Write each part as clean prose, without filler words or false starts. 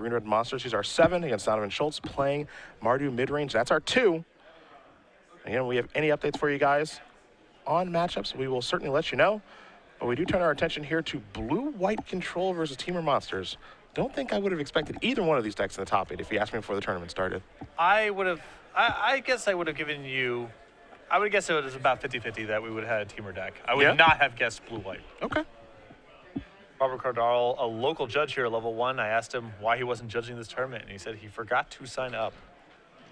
Green-Red Monsters. He's our 7 against Donovan Schultz playing Mardu mid-range. That's our 2. Again, we have any updates for you guys on matchups, we will certainly let you know. But we do turn our attention here to blue-white control versus Teamer Monsters. Don't think I would have expected either one of these decks in the top 8 if you asked me before the tournament started. I guess I would have given you, I would guess it was about 50-50 that we would have had a Teamer deck. I would not have guessed blue-white. Okay. Robert Caldarale, a local judge here at level 1, I asked him why he wasn't judging this tournament, and he said he forgot to sign up.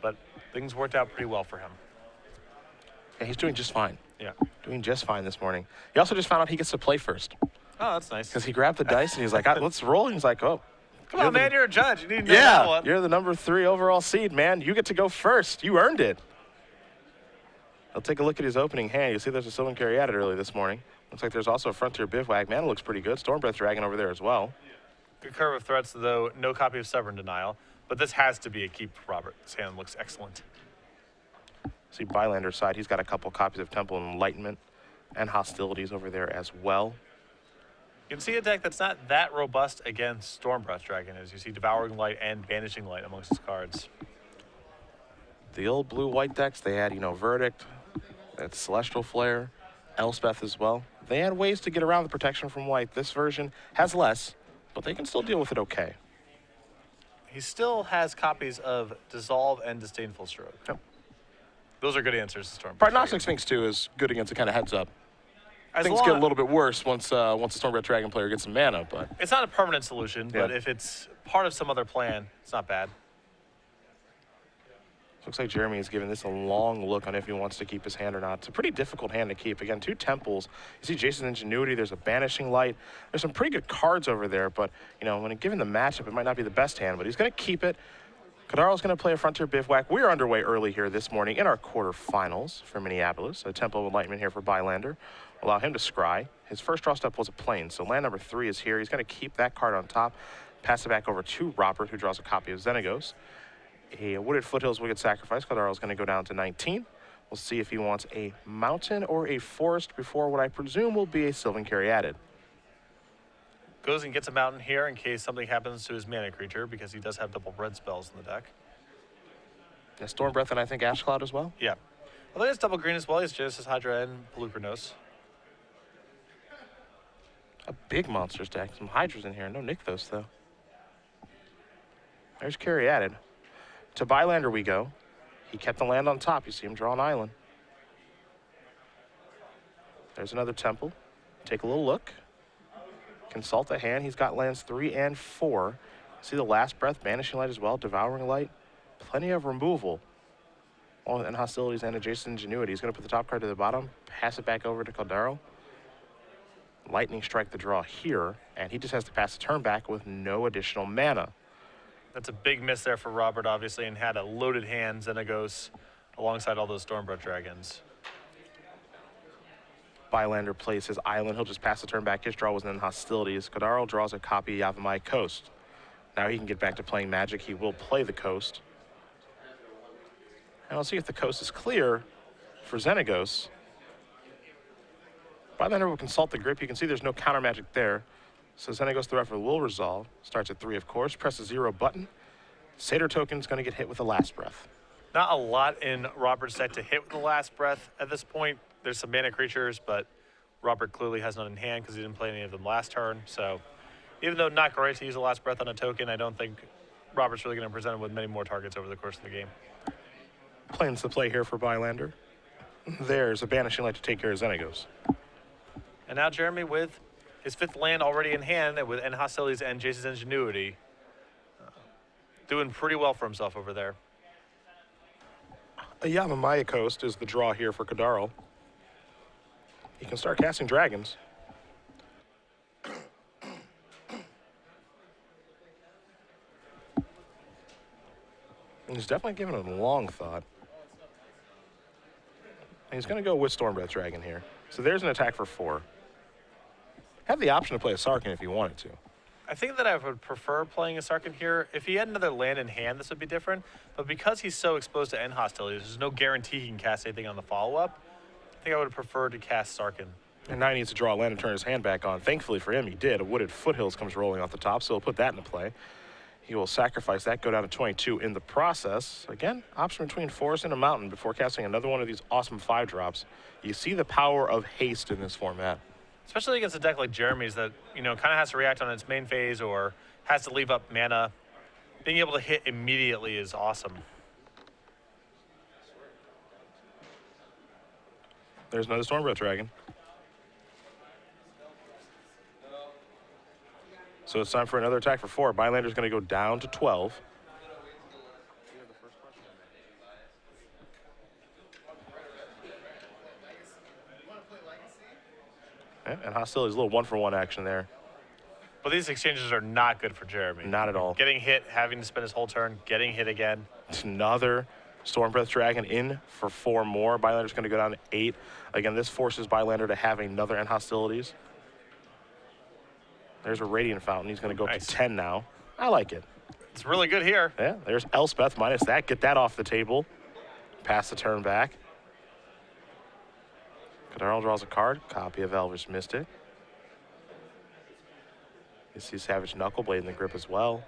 But things worked out pretty well for him. Yeah, he's doing just fine. Yeah. Doing just fine this morning. He also just found out he gets to play first. Oh, that's nice. Because he grabbed the dice and he's like, let's roll. And he's like, oh. Come on, man, you're a judge. You need to know that one. You're the number 3 overall seed, man. You get to go first. You earned it. I'll take a look at his opening hand. You'll see there's a Sylvan Caryatid early this morning. Looks like there's also a Frontier Bivouac. Mana looks pretty good. Stormbreath Dragon over there as well. Good curve of threats, though. No copy of Sovereign Denial. But this has to be a keep for Robert. His hand looks excellent. See Bylander's side. He's got a couple copies of Temple and Enlightenment and Hostilities over there as well. You can see a deck that's not that robust against Stormbreath Dragon, as you see Devouring Light and Banishing Light amongst his cards. The old blue-white decks, they had, Verdict, that's Celestial Flare, Elspeth as well. They had ways to get around the protection from white. This version has less, but they can still deal with it okay. He still has copies of Dissolve and Disdainful Stroke. Yep. Those are good answers to Stormbreath. Prognostic Sphinx, too, is good against a kind of heads-up. Things get a little bit worse once the Stormbreath Dragon player gets some mana, but... It's not a permanent solution, but if it's part of some other plan, it's not bad. Looks like Jeremy is giving this a long look on if he wants to keep his hand or not. It's a pretty difficult hand to keep. Again, 2 Temples. You see Jason's Ingenuity. There's a Banishing Light. There's some pretty good cards over there, but, when given the matchup, it might not be the best hand, but he's going to keep it. Caldarole's going to play a Frontier Bivouac. We are underway early here this morning in our quarterfinals for Minneapolis. A Temple of Enlightenment here for Bylander. Allow him to scry. His first draw step was a plane, so land number 3 is here. He's going to keep that card on top, pass it back over to Robert, who draws a copy of Xenagos. A Wooded Foothills will get sacrificed. Caldarole's going to go down to 19. We'll see if he wants a mountain or a forest before what I presume will be a Sylvan Caryatid. Goes and gets a mountain here in case something happens to his mana creature, because he does have double red spells in the deck. Yeah, Stormbreath and I think Ash Cloud as well. Yeah. Although he has double green as well. He has Genesis Hydra and Pelucranos. A big monsters deck. Some Hydras in here. No Nykthos, though. There's Caryatid. To Bylander we go. He kept the land on top. You see him draw an island. There's another Temple. Take a little look. Consult the hand. He's got lands 3 and 4. See the Last Breath, Banishing Light as well, Devouring Light. Plenty of removal. And Hostilities and Adjacent Ingenuity. He's going to put the top card to the bottom, pass it back over to Caldarale. Lightning Strike the draw here, and he just has to pass the turn back with no additional mana. That's a big miss there for Robert, obviously, and had a loaded hand, Xenagos, alongside all those Stormbreath Dragons. Bylander plays his island. He'll just pass the turn back. His draw was in Hostilities. Caldarale draws a copy of Yavimaya Coast. Now he can get back to playing Magic. He will play the Coast. And I'll see if the Coast is clear for Xenagos. Bylander will consult the grip. You can see there's no counter magic there. So Xenagos the Refer will resolve. Starts at 3, of course. Press the 0 button. Satyr token's going to get hit with the Last Breath. Not a lot in Robert's deck to hit with the Last Breath at this point. There's some mana creatures, but Robert clearly has none in hand because he didn't play any of them last turn. So even though not great to use a Last Breath on a token, I don't think Robert's really going to present him with many more targets over the course of the game. Plans to play here for Bylander. There's a Banishing Light to take care of Xenagos. And now Jeremy with his 5th land already in hand with Hostilities and Jason's Ingenuity. Doing pretty well for himself over there. A Yavimaya Coast is the draw here for Caldarale. He can start casting dragons. And he's definitely giving it a long thought. And he's going to go with Stormbreath Dragon here. So there's an attack for 4. Have the option to play a Sarkhan if he wanted to. I think that I would prefer playing a Sarkhan here. If he had another land in hand, this would be different. But because he's so exposed to end hostilities, there's no guarantee he can cast anything on the follow-up. I think I would prefer to cast Sarkhan. And now he needs to draw a land and turn his hand back on. Thankfully for him, he did. A Wooded Foothills comes rolling off the top, so he'll put that into play. He will sacrifice that, go down to 22 in the process. Again, option between Forest and a Mountain before casting another one of these awesome 5-drops. You see the power of haste in this format. Especially against a deck like Jeremy's that, kind of has to react on its main phase or has to leave up mana. Being able to hit immediately is awesome. There's another Stormbreath Dragon. So it's time for another attack for 4. Bylander's going to go down to 12. Yeah, and Hostility's a little 1-for-1 action there. But these exchanges are not good for Jeremy. Not at all. Getting hit, having to spend his whole turn, getting hit again. It's another Stormbreath Dragon in for 4 more. Bylander's going to go down to 8. Again, this forces Bylander to have another End Hostilities. There's a Radiant Fountain. He's going to go up to 10 now. I like it. It's really good here. Yeah, there's Elspeth minus that. Get that off the table. Pass the turn back. Caldarale draws a card. Copy of Elvish Mystic. You see Savage Knuckleblade in the grip as well.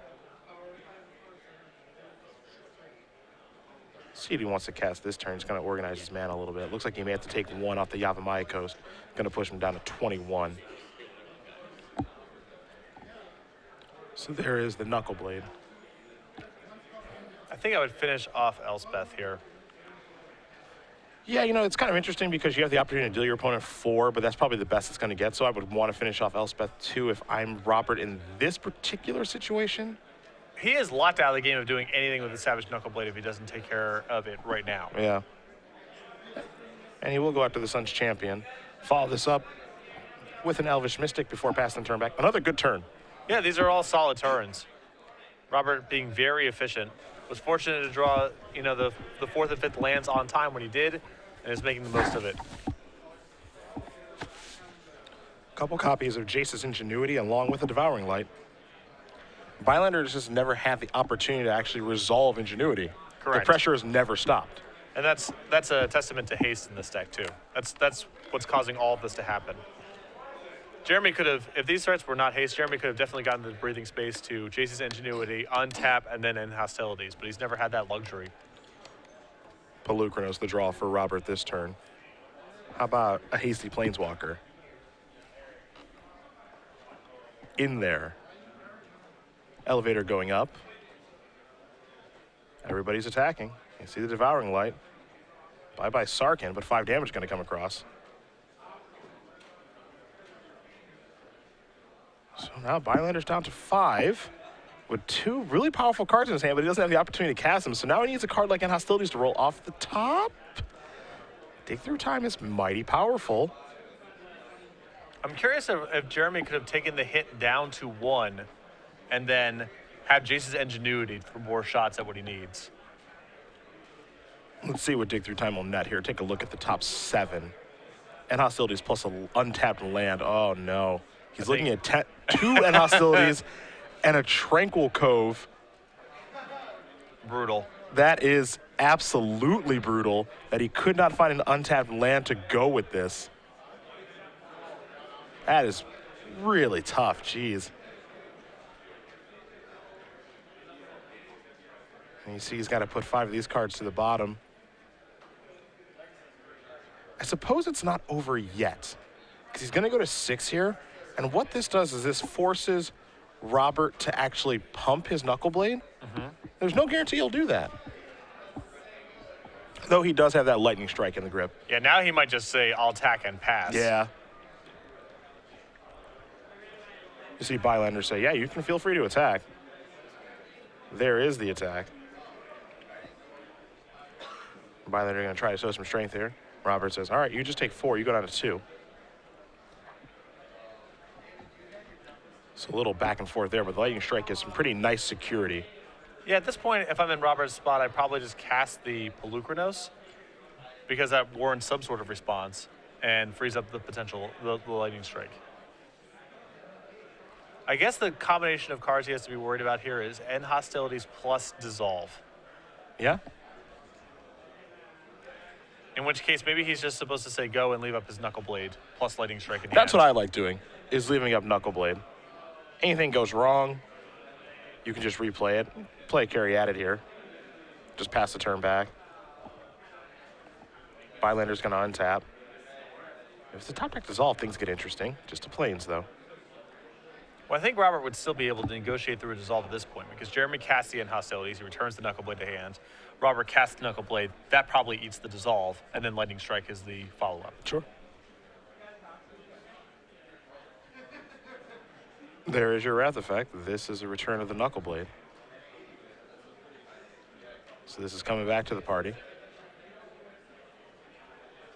See if he wants to cast this turn. He's going to organize his mana a little bit. Looks like he may have to take 1 off the Yavimaya Coast. Going to push him down to 21. So there is the Knuckleblade. I think I would finish off Elspeth here. Yeah, it's kind of interesting because you have the opportunity to deal your opponent 4, but that's probably the best it's going to get. So I would want to finish off Elspeth 2 if I'm Robert in this particular situation. He is locked out of the game of doing anything with the Savage Knuckleblade if he doesn't take care of it right now. Yeah. And he will go after the Sun's Champion. Follow this up with an Elvish Mystic before passing the turn back. Another good turn. Yeah, these are all solid turns. Robert being very efficient. Was fortunate to draw, the 4th and 5th lands on time when he did, and is making the most of it. A couple copies of Jace's Ingenuity along with a Devouring Light. Bylander just never had the opportunity to actually resolve Ingenuity. Correct. The pressure has never stopped. And that's a testament to haste in this deck too. That's what's causing all of this to happen. Jeremy could have, if these threats were not haste, Jeremy could have definitely gotten the breathing space to Jace's Ingenuity, untap, and then end hostilities, but he's never had that luxury. Pelucranos the draw for Robert this turn. How about a hasty Planeswalker? In there. Elevator going up. Everybody's attacking. You see the Devouring Light. Bye-bye Sarkin, but 5 damage going to come across. So now Bylander's down to 5 with 2 really powerful cards in his hand, but he doesn't have the opportunity to cast them. So now he needs a card like End Hostilities to roll off the top. Dig Through Time is mighty powerful. I'm curious if Jeremy could have taken the hit down to 1 and then have Jace's Ingenuity for more shots at what he needs. Let's see what Dig Through Time will net here. Take a look at the top 7. End Hostilities plus an untapped land. Oh, no. He's looking at 2 End Hostilities and a Tranquil Cove. Brutal. That is absolutely brutal that he could not find an untapped land to go with this. That is really tough, jeez. And you see he's got to put 5 of these cards to the bottom. I suppose it's not over yet, because he's going to go to 6 here. And what this does is this forces Robert to actually pump his Knuckleblade. There's no guarantee he'll do that. Though he does have that Lightning Strike in the grip. Yeah, now he might just say, I'll attack and pass. Yeah. You see Bylander say, yeah, you can feel free to attack. There is the attack. Bylander going to try to show some strength here. Robert says, all right, you just take 4. You go down to 2. So a little back and forth there, but the Lightning Strike gives some pretty nice security. Yeah, at this point, if I'm in Robert's spot, I'd probably just cast the Pelucranos because that warrants some sort of response and frees up the potential, the Lightning Strike. I guess the combination of cards he has to be worried about here is End Hostilities plus Dissolve. Yeah? In which case, maybe he's just supposed to say go and leave up his Knuckleblade plus Lightning Strike in hand. That's what I like doing, is leaving up Knuckleblade. Anything goes wrong, You can just replay it, play carry at it here. Just pass the turn back. Bylander's going to untap. If it's a top deck dissolve, things get interesting. Just to planes, though. Well, I think Robert would still be able to negotiate through a dissolve at this point because Jeremy casts the end hostilities. He returns the Knuckleblade to hand. Robert casts the Knuckleblade. That probably eats the dissolve, and then Lightning Strike is the follow-up. Sure. There is your Wrath effect. This is a return of the Knuckleblade. So this is coming back to the party.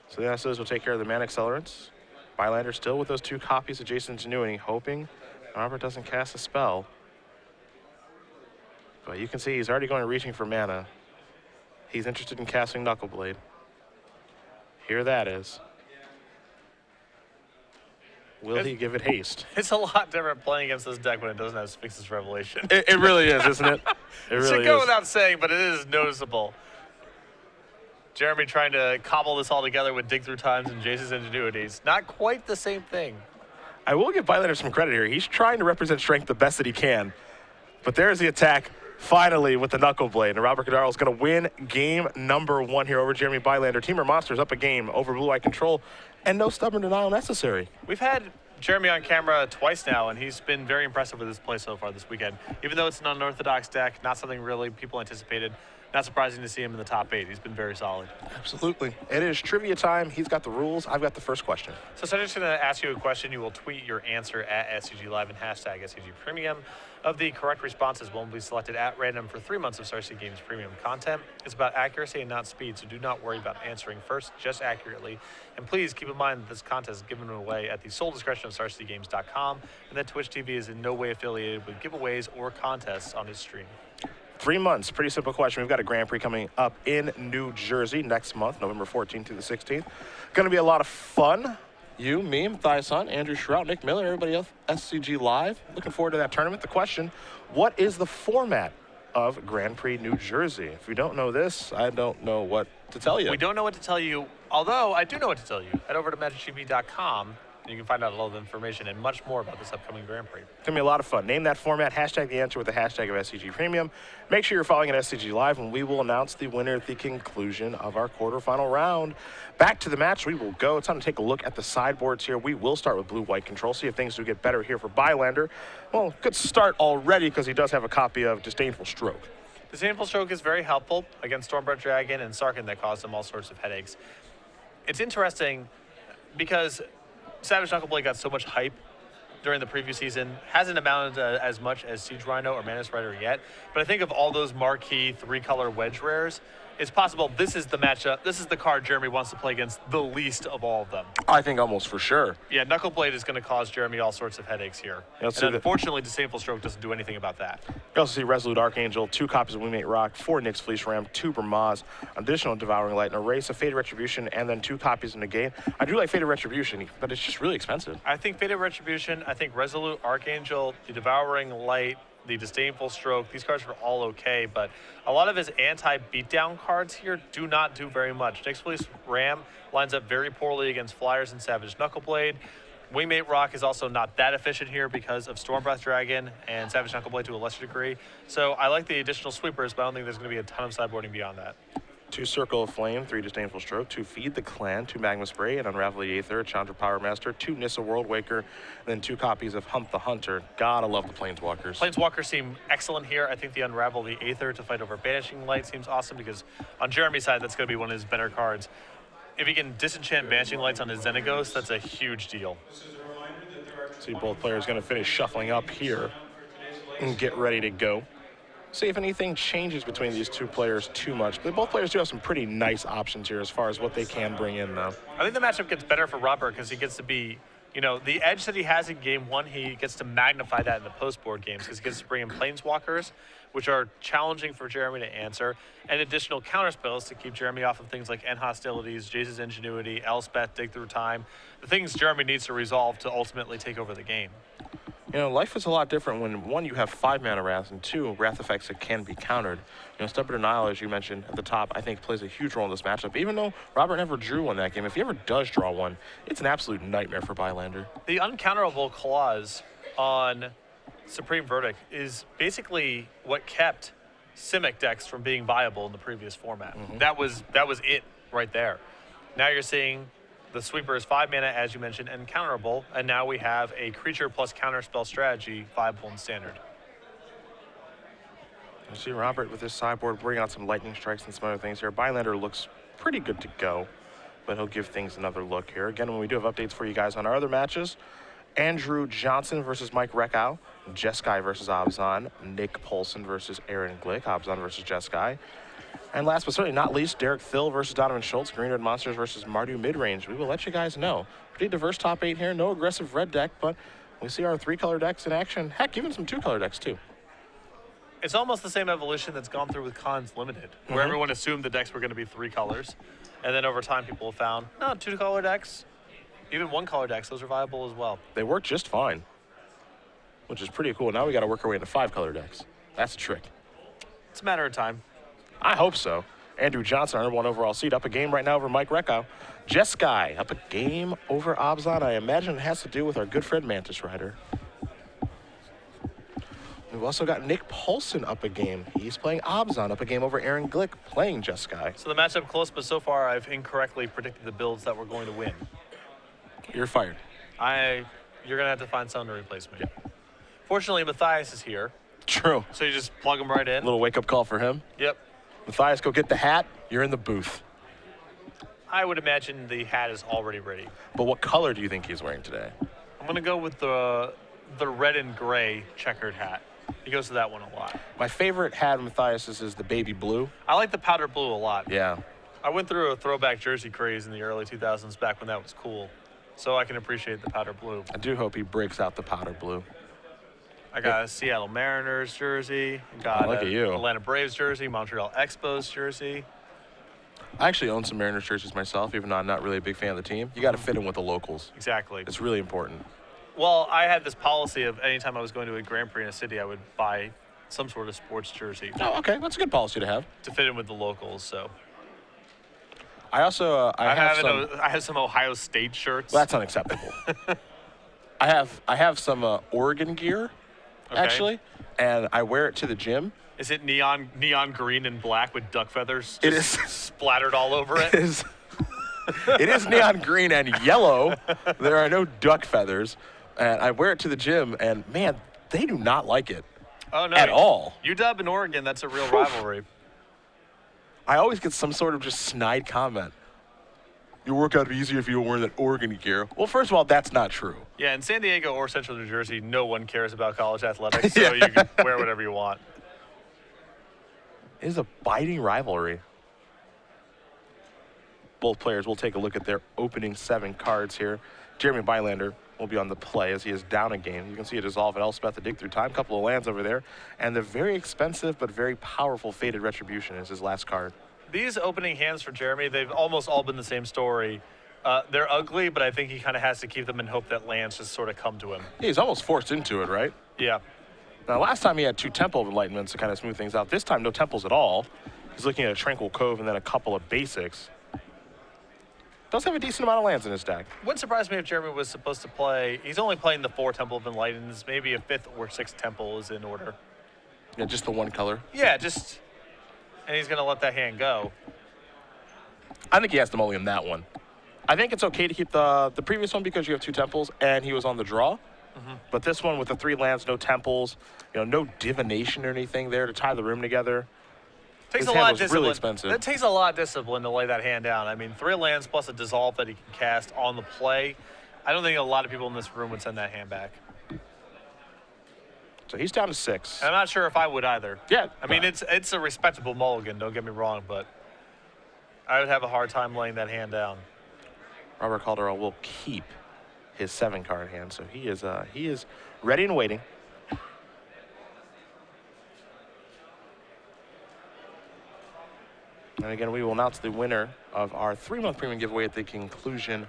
So the SOs will take care of the mana accelerants. Bylander still with those 2 copies of Jason's Ingenuity, hoping Robert doesn't cast a spell. But you can see he's already going reaching for mana. He's interested in casting Knuckleblade. Here that is. Will he give it haste? It's a lot different playing against this deck when it doesn't have Sphinx's Revelation. It really is, isn't it? It really should go is. without saying, but it is noticeable. Jeremy trying to cobble this all together with Dig Through Times and Jason's Ingenuities. Not quite the same thing. I will give Bylander some credit here. He's trying to represent strength the best that he can. But there's the attack, finally, with the Knuckleblade. And Robert Caldarale is going to win game number 1 here over Jeremy Bylander. Teamer Monsters up a game over Blue-White Control, and no stubborn denial necessary. We've had Jeremy on camera twice now, and he's been very impressive with his play so far this weekend. Even though it's an unorthodox deck, not something really people anticipated, not surprising to see him in the top 8. He's been very solid. Absolutely. It is trivia time. He's got the rules. I've got the first question. So I'm just going to ask you a question. You will tweet your answer at SCG Live and hashtag SCG Premium. Of the correct responses, one will be selected at random for 3 months of Star City Games Premium content. It's about accuracy and not speed, so do not worry about answering first, just accurately. And please keep in mind that this contest is given away at the sole discretion of StarCityGames.com, and that Twitch TV is in no way affiliated with giveaways or contests on its stream. 3 months, pretty simple question. We've got a Grand Prix coming up in New Jersey next month, November 14th through the 16th. Going to be a lot of fun. You, me, Matthias Hunt, Andrew Shrout, Nick Miller, everybody else, SCG Live. Looking forward to that tournament. The question, what is the format of Grand Prix New Jersey? If you don't know this, I don't know what to tell you. We don't know what to tell you, although I do know what to tell you. Head over to MagicTV.com. You can find out a lot of information and much more about this upcoming Grand Prix. It's going to be a lot of fun. Name that format, hashtag the answer with the hashtag of SCG Premium. Make sure you're following at SCG Live, and we will announce the winner at the conclusion of our quarterfinal round. Back to the match we will go. It's time to take a look at the sideboards here. We will start with Blue-White Control, see if things do get better here for Bylander. Well, good start already because he does have a copy of Disdainful Stroke. Disdainful Stroke is very helpful against Stormbreath Dragon and Sarkhan that caused him all sorts of headaches. It's interesting because Savage Knuckleblade got so much hype during the preview season, hasn't amounted as much as Siege Rhino or Manus Rider yet, but I think of all those marquee 3-color wedge rares, it's possible this is the matchup, this is the card Jeremy wants to play against the least of all of them. I think almost for sure. Yeah, Knuckleblade is going to cause Jeremy all sorts of headaches here. And unfortunately, Disdainful Stroke doesn't do anything about that. You also see Resolute Archangel, 2 copies of Wingmate Rock, 4 Nyx Fleece Ram, 2 Brahmas, additional Devouring Light, an Erase, a Fated Retribution, and then 2 copies of Negate. I do like Fated Retribution, but it's just really expensive. I think Fated Retribution, I think Resolute Archangel, the Devouring Light, the Disdainful Stroke, these cards are all okay, but a lot of his anti-beatdown cards here do not do very much. Nyx Fleece Ram lines up very poorly against Flyers and Savage Knuckleblade. Wingmate Rock is also not that efficient here because of Stormbreath Dragon and Savage Knuckleblade to a lesser degree. So I like the additional sweepers, but I don't think there's going to be a ton of sideboarding beyond that. 2 Circle of Flame, 3 Disdainful Stroke, 2 Feed the Clan, 2 Magma Spray, and Unravel the Aether, Chandra Power Master, 2 Nissa World Waker, and then 2 copies of Hump the Hunter. Gotta love the Planeswalkers. Planeswalkers seem excellent here. I think the Unravel the Aether to fight over Banishing Light seems awesome because on Jeremy's side, that's going to be one of his better cards. If he can disenchant Banishing Lights on his Xenagos, that's a huge deal. See both players going to finish shuffling up here and get ready to go. See if anything changes between these 2 players too much. But both players do have some pretty nice options here as far as what they can bring in, though. I think the matchup gets better for Robert because he gets to be, you know, the edge that he has in game 1, he gets to magnify that in the post-board games because he gets to bring in Planeswalkers, which are challenging for Jeremy to answer, and additional counterspells to keep Jeremy off of things like End Hostilities, Jace's Ingenuity, Elspeth, Dig Through Time, the things Jeremy needs to resolve to ultimately take over the game. You know, life is a lot different when, 1, you have 5 mana wrath, and 2, wrath effects that can be countered. You know, Stubborn Denial, as you mentioned at the top, I think plays a huge role in this matchup. Even though Robert never drew one that game, if he ever does draw one, it's an absolute nightmare for Bylander. The uncounterable clause on Supreme Verdict is basically what kept Simic decks from being viable in the previous format. That was it right there. Now you're seeing the Sweeper is 5 mana, as you mentioned, and counterable, and now we have a creature plus counterspell strategy viable in Standard. You see Robert with his sideboard bringing out some lightning strikes and some other things here. Bylander looks pretty good to go, but he'll give things another look here. Again, when we do have updates for you guys on our other matches, Andrew Johnson versus Mike Reckow, Jeskai versus Abzan, Nick Polson versus Aaron Glick, Abzan versus Jeskai. And last but certainly not least, Derek Thill versus Donovan Schultz, Green Red Monsters versus Mardu Midrange. We will let you guys know. Pretty diverse top 8 here, no aggressive red deck, but we see our 3-color decks in action. Heck, even some 2-color decks too. It's almost the same evolution that's gone through with Cons Limited, where everyone assumed the decks were going to be 3 colors. And then over time, people have found, no, 2-color decks, even 1-color decks, those are viable as well. They work just fine, which is pretty cool. Now we got to work our way into 5-color decks. That's a trick. It's a matter of time. I hope so. Andrew Johnson, our #1 overall seed, up a game right now over Mike Reckow. Jeskai up a game over Abzan. I imagine it has to do with our good friend Mantis Rider. We've also got Nick Polson up a game. He's playing Abzan, up a game over Aaron Glick, playing Jeskai. So the matchup close, but so far I've incorrectly predicted the builds that we're going to win. You're fired. You're going to have to find someone to replace me. Fortunately, Matthias is here. True. So you just plug him right in. Little wake-up call for him. Yep. Matthias, go get the hat. You're in the booth. I would imagine the hat is already ready. But what color do you think he's wearing today? I'm going to go with the red and gray checkered hat. He goes to that one a lot. My favorite hat of Matthias's is the baby blue. I like the powder blue a lot. Yeah. I went through a throwback jersey craze in the early 2000s back when that was cool. So I can appreciate the powder blue. I do hope he breaks out the powder blue. I got a Seattle Mariners jersey. Got look at you. Atlanta Braves jersey, Montreal Expos jersey. I actually own some Mariners jerseys myself, even though I'm not really a big fan of the team. You got to fit in with the locals. Exactly. It's really important. Well, I had this policy of anytime I was going to a Grand Prix in a city, I would buy some sort of sports jersey Oh, okay. That's a good policy to have. to fit in with the locals. So I also I have some Ohio State shirts. Well, that's unacceptable. I have some Oregon gear, actually, and I wear it to the gym. Is it neon green and black with duck feathers? It is splattered all over it. It is neon green and yellow. There are no duck feathers, and I wear it to the gym, and man, they do not like it. Oh no, at all. UW and Oregon, that's a real rivalry. I always get some sort of just snide comment. Your workout would be easier if you were wearing that Oregon gear. Well, first of all, that's not true. Yeah, in San Diego or Central New Jersey, no one cares about college athletics, so you can wear whatever you want. It is a biting rivalry. Both players will take a look at their opening 7 cards here. Jeremy Bylander will be on the play as he is down a game. You can see a Dissolve and Elspeth to dig through time. Couple of lands over there. And the very expensive but very powerful Fated Retribution is his last card. These opening hands for Jeremy, they've almost all been the same story. They're ugly, but I think he kind of has to keep them in hope that lands just sort of come to him. Yeah, he's almost forced into it, right? Yeah. Now, last time he had 2 Temple of Enlightenments to kind of smooth things out. This time, no Temples at all. He's looking at a Tranquil Cove and then a couple of basics. Does have a decent amount of lands in his deck. Wouldn't surprise me if Jeremy was supposed to play. He's only playing the 4 Temple of Enlightenments. Maybe a 5th or 6th Temple is in order. Yeah, just the 1 color. Yeah, just. And he's going to let that hand go. I think he has to mulligan that one. I think it's okay to keep the previous one because you have 2 Temples and he was on the draw. But this one with the 3 lands, no Temples, no divination or anything there to tie the room together. Takes His a hand lot of was discipline. really expensive. It takes a lot of discipline to lay that hand down. I mean, 3 lands plus a Dissolve that he can cast on the play. I don't think a lot of people in this room would send that hand back. So he's down to 6. And I'm not sure if I would either. Yeah. I mean, it's a respectable mulligan, don't get me wrong, but I would have a hard time laying that hand down. Robert Caldarale will keep his 7-card hand, so he is ready and waiting. And again, we will announce the winner of our 3-month premium giveaway at the conclusion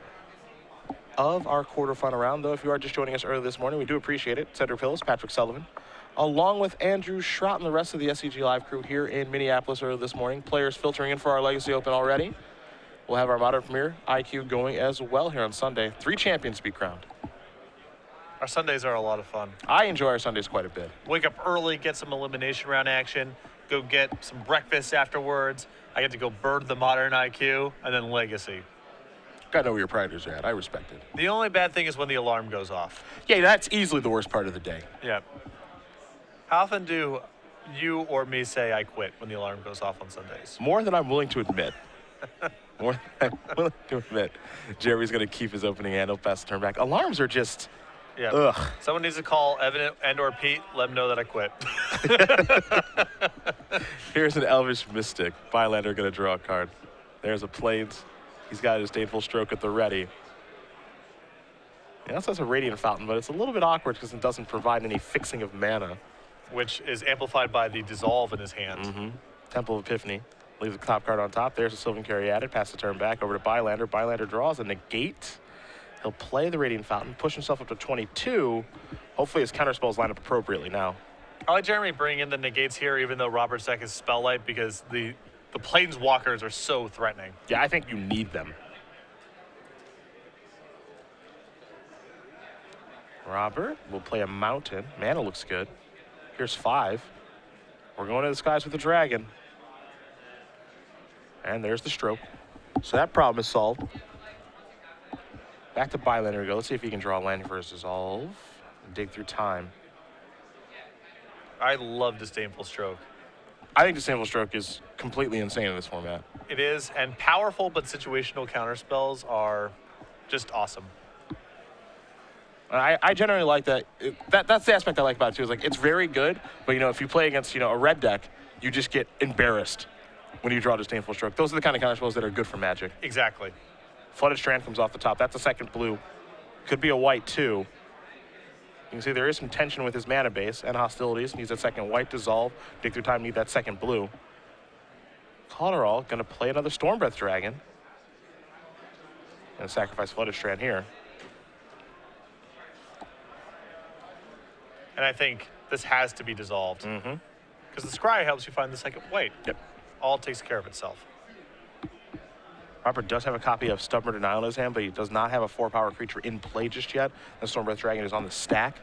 of our quarterfinal round. Though, if you are just joining us early this morning, we do appreciate it. Cedric Pills, Patrick Sullivan, along with Andrew Schrott and the rest of the SCG Live crew here in Minneapolis early this morning. Players filtering in for our Legacy Open already. We'll have our Modern Premier IQ going as well here on Sunday. 3 champions to be crowned. Our Sundays are a lot of fun. I enjoy our Sundays quite a bit. Wake up early, get some elimination round action, go get some breakfast afterwards. I get to go bird the modern IQ, and then Legacy. Gotta know where your priorities are at. I respect it. The only bad thing is when the alarm goes off. Yeah, that's easily the worst part of the day. Yeah. How often do you or me say I quit when the alarm goes off on Sundays? More than I'm willing to admit. More than I'm willing to admit. Jeremy's going to keep his opening hand. He'll pass the turn back. Alarms are just, Yeah. ugh. Someone needs to call Evan and or Pete. Let them know that I quit. Here's an Elvish Mystic. Bylander going to draw a card. There's a Plains. He's got his Disdainful Stroke at the ready. He also has a Radiant Fountain, but it's a little bit awkward because it doesn't provide any fixing of mana. Which is amplified by the dissolve in his hand. Temple of Epiphany. Leave the top card on top. There's a Sylvan Carry added. Pass the turn back over to Bylander. Bylander draws a negate. He'll play the Radiant Fountain, push himself up to 22. Hopefully his counterspells line up appropriately now. I like Jeremy bringing in the negates here, even though Robert's deck is Spelllight, because the Planeswalkers are so threatening. Yeah, I think you need them. Robert will play a Mountain. Mana looks good. Here's 5. We're going to the skies with the dragon. And there's the stroke. So that problem is solved. Back to Bylander we go. Let's see if he can draw a land for his dissolve. Dig through time. I love Disdainful Stroke. I think Disdainful Stroke is completely insane in this format. It is, and powerful but situational counterspells are just awesome. I generally like that. That's the aspect I like about it too. Is like it's very good, but if you play against a red deck, you just get embarrassed when you draw Disdainful Stroke. Those are the kind of counterspells that are good for Magic. Exactly. Flooded Strand comes off the top. That's a second blue. Could be a white too. You can see there is some tension with his mana base and hostilities. Needs that second white dissolve. Dig through time. Need that second blue. Caldarale going to play another Stormbreath Dragon. And sacrifice Flooded Strand here. And I think this has to be dissolved. Because the Scry helps you find the second white. Yep. All takes care of itself. Robert does have a copy of Stubborn Denial in his hand, but he does not have a 4-power creature in play just yet. The Stormbreath Dragon is on the stack.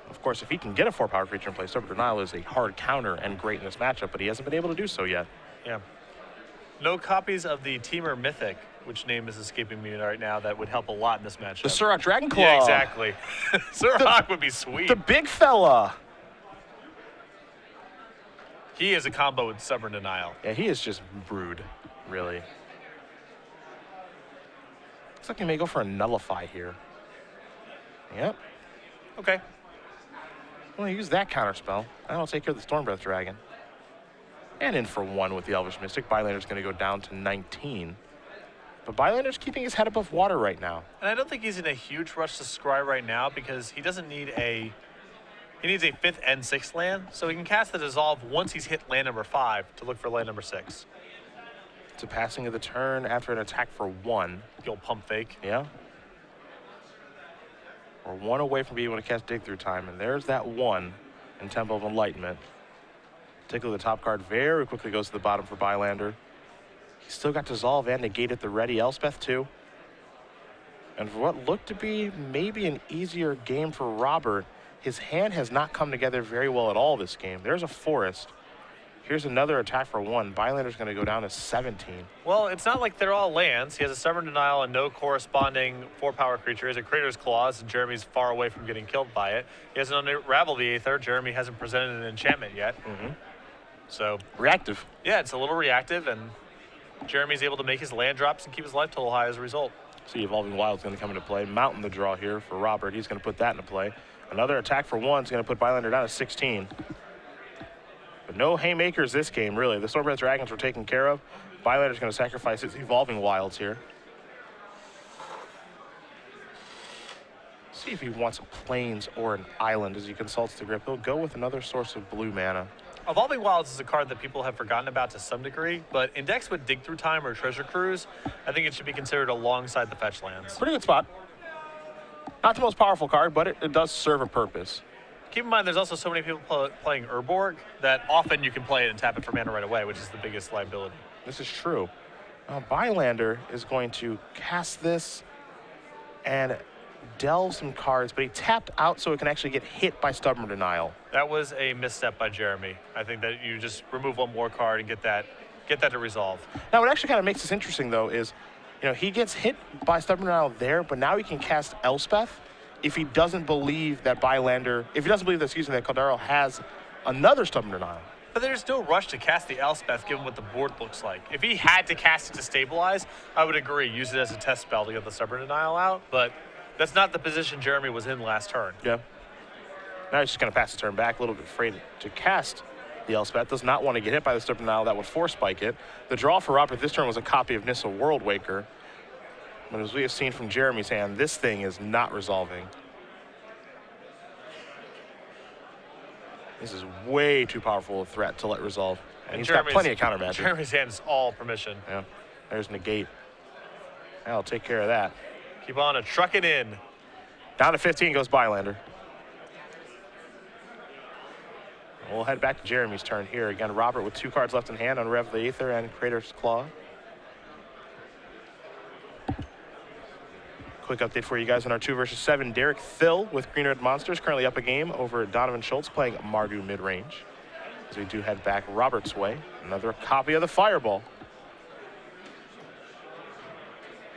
Of course, if he can get a 4-power creature in play, Stubborn Denial is a hard counter and great in this matchup, but he hasn't been able to do so yet. Yeah. No copies of the Teamer Mythic, which name is escaping me right now, that would help a lot in this matchup. The Surrak Dragonclaw. Yeah, exactly. Surrak would be sweet. The big fella. He is a combo with Stubborn Denial. Yeah, he is just brood, really. Looks like he may go for a Nullify here. Yep. Okay. Well, use that counterspell. That'll take care of the Stormbreath Dragon. And in for 1 with the Elvish Mystic. Bylander's going to go down to 19. But Bylander's keeping his head above water right now. And I don't think he's in a huge rush to scry right now because he doesn't need a... He needs a 5th and 6th land, so he can cast the Dissolve once he's hit land number 5 to look for land number 6. It's a passing of the turn after an attack for 1. The old pump fake. Yeah. We're 1 away from being able to cast Dig Through Time, and there's that 1 in Temple of Enlightenment. Particularly the top card very quickly goes to the bottom for Bylander. He's still got Dissolve and Negate at the ready. Elspeth too. And for what looked to be maybe an easier game for Robert, his hand has not come together very well at all this game. There's a Forest. Here's another attack for 1. Bylander's going to go down to 17. Well, it's not like they're all lands. He has a Stubborn Denial and no corresponding 4-power creature. He has a Crater's Claws, and Jeremy's far away from getting killed by it. He has an Unravel the Aether. Jeremy hasn't presented an enchantment yet. So Reactive. yeah, it's a little reactive, and Jeremy's able to make his land drops and keep his life total high as a result. See, Evolving Wild's going to come into play. Mountain the draw here for Robert. He's going to put that into play. Another attack for 1 is going to put Bylander down to 16. But no haymakers this game, really. The Stormbreath Dragons were taken care of. Bylander's going to sacrifice his Evolving Wilds here. See if he wants a Plains or an Island as he consults the grip. He'll go with another source of blue mana. Evolving Wilds is a card that people have forgotten about to some degree, but in decks with Dig Through Time or Treasure Cruise, I think it should be considered alongside the fetch lands. Pretty good spot. Not the most powerful card, but it does serve a purpose. Keep in mind, there's also so many people playing Urborg that often you can play it and tap it for mana right away, which is the biggest liability. This is true. Bylander is going to cast this and delve some cards, but he tapped out so it can actually get hit by Stubborn Denial. That was a misstep by Jeremy. I think that you just remove one more card and get that to resolve. Now, what actually kind of makes this interesting, though, is, he gets hit by Stubborn Denial there, but now he can cast Elspeth if he doesn't believe that Bylander, if he doesn't believe that, that Caldarale has another Stubborn Denial. But there's no rush to cast the Elspeth given what the board looks like. If he had to cast it to stabilize, I would agree, use it as a test spell to get the Stubborn Denial out, but that's not the position Jeremy was in last turn. Yeah. Now he's just going to pass the turn back, a little bit afraid to cast the Elspeth. Does not want to get hit by the Stubborn Denial. That would force spike it. The draw for Robert this turn was a copy of Nissa Worldwaker. But as we have seen from Jeremy's hand, this thing is not resolving. This is way too powerful a threat to let resolve. And he's got plenty of counter magic. Jeremy's hand is all permission. Yeah. There's negate. I'll take care of that. Keep on a trucking in. Down to 15 goes Bylander. We'll head back to Jeremy's turn here. Again, Robert with 2 cards left in hand on Rev the Aether and Crater's Claw. Quick update for you guys on our 2 versus 7. Derek Thill with Green Red Monsters currently up a game over Donovan Schultz playing Mardu mid-range. As we do head back Robert's way. Another copy of the Fireball.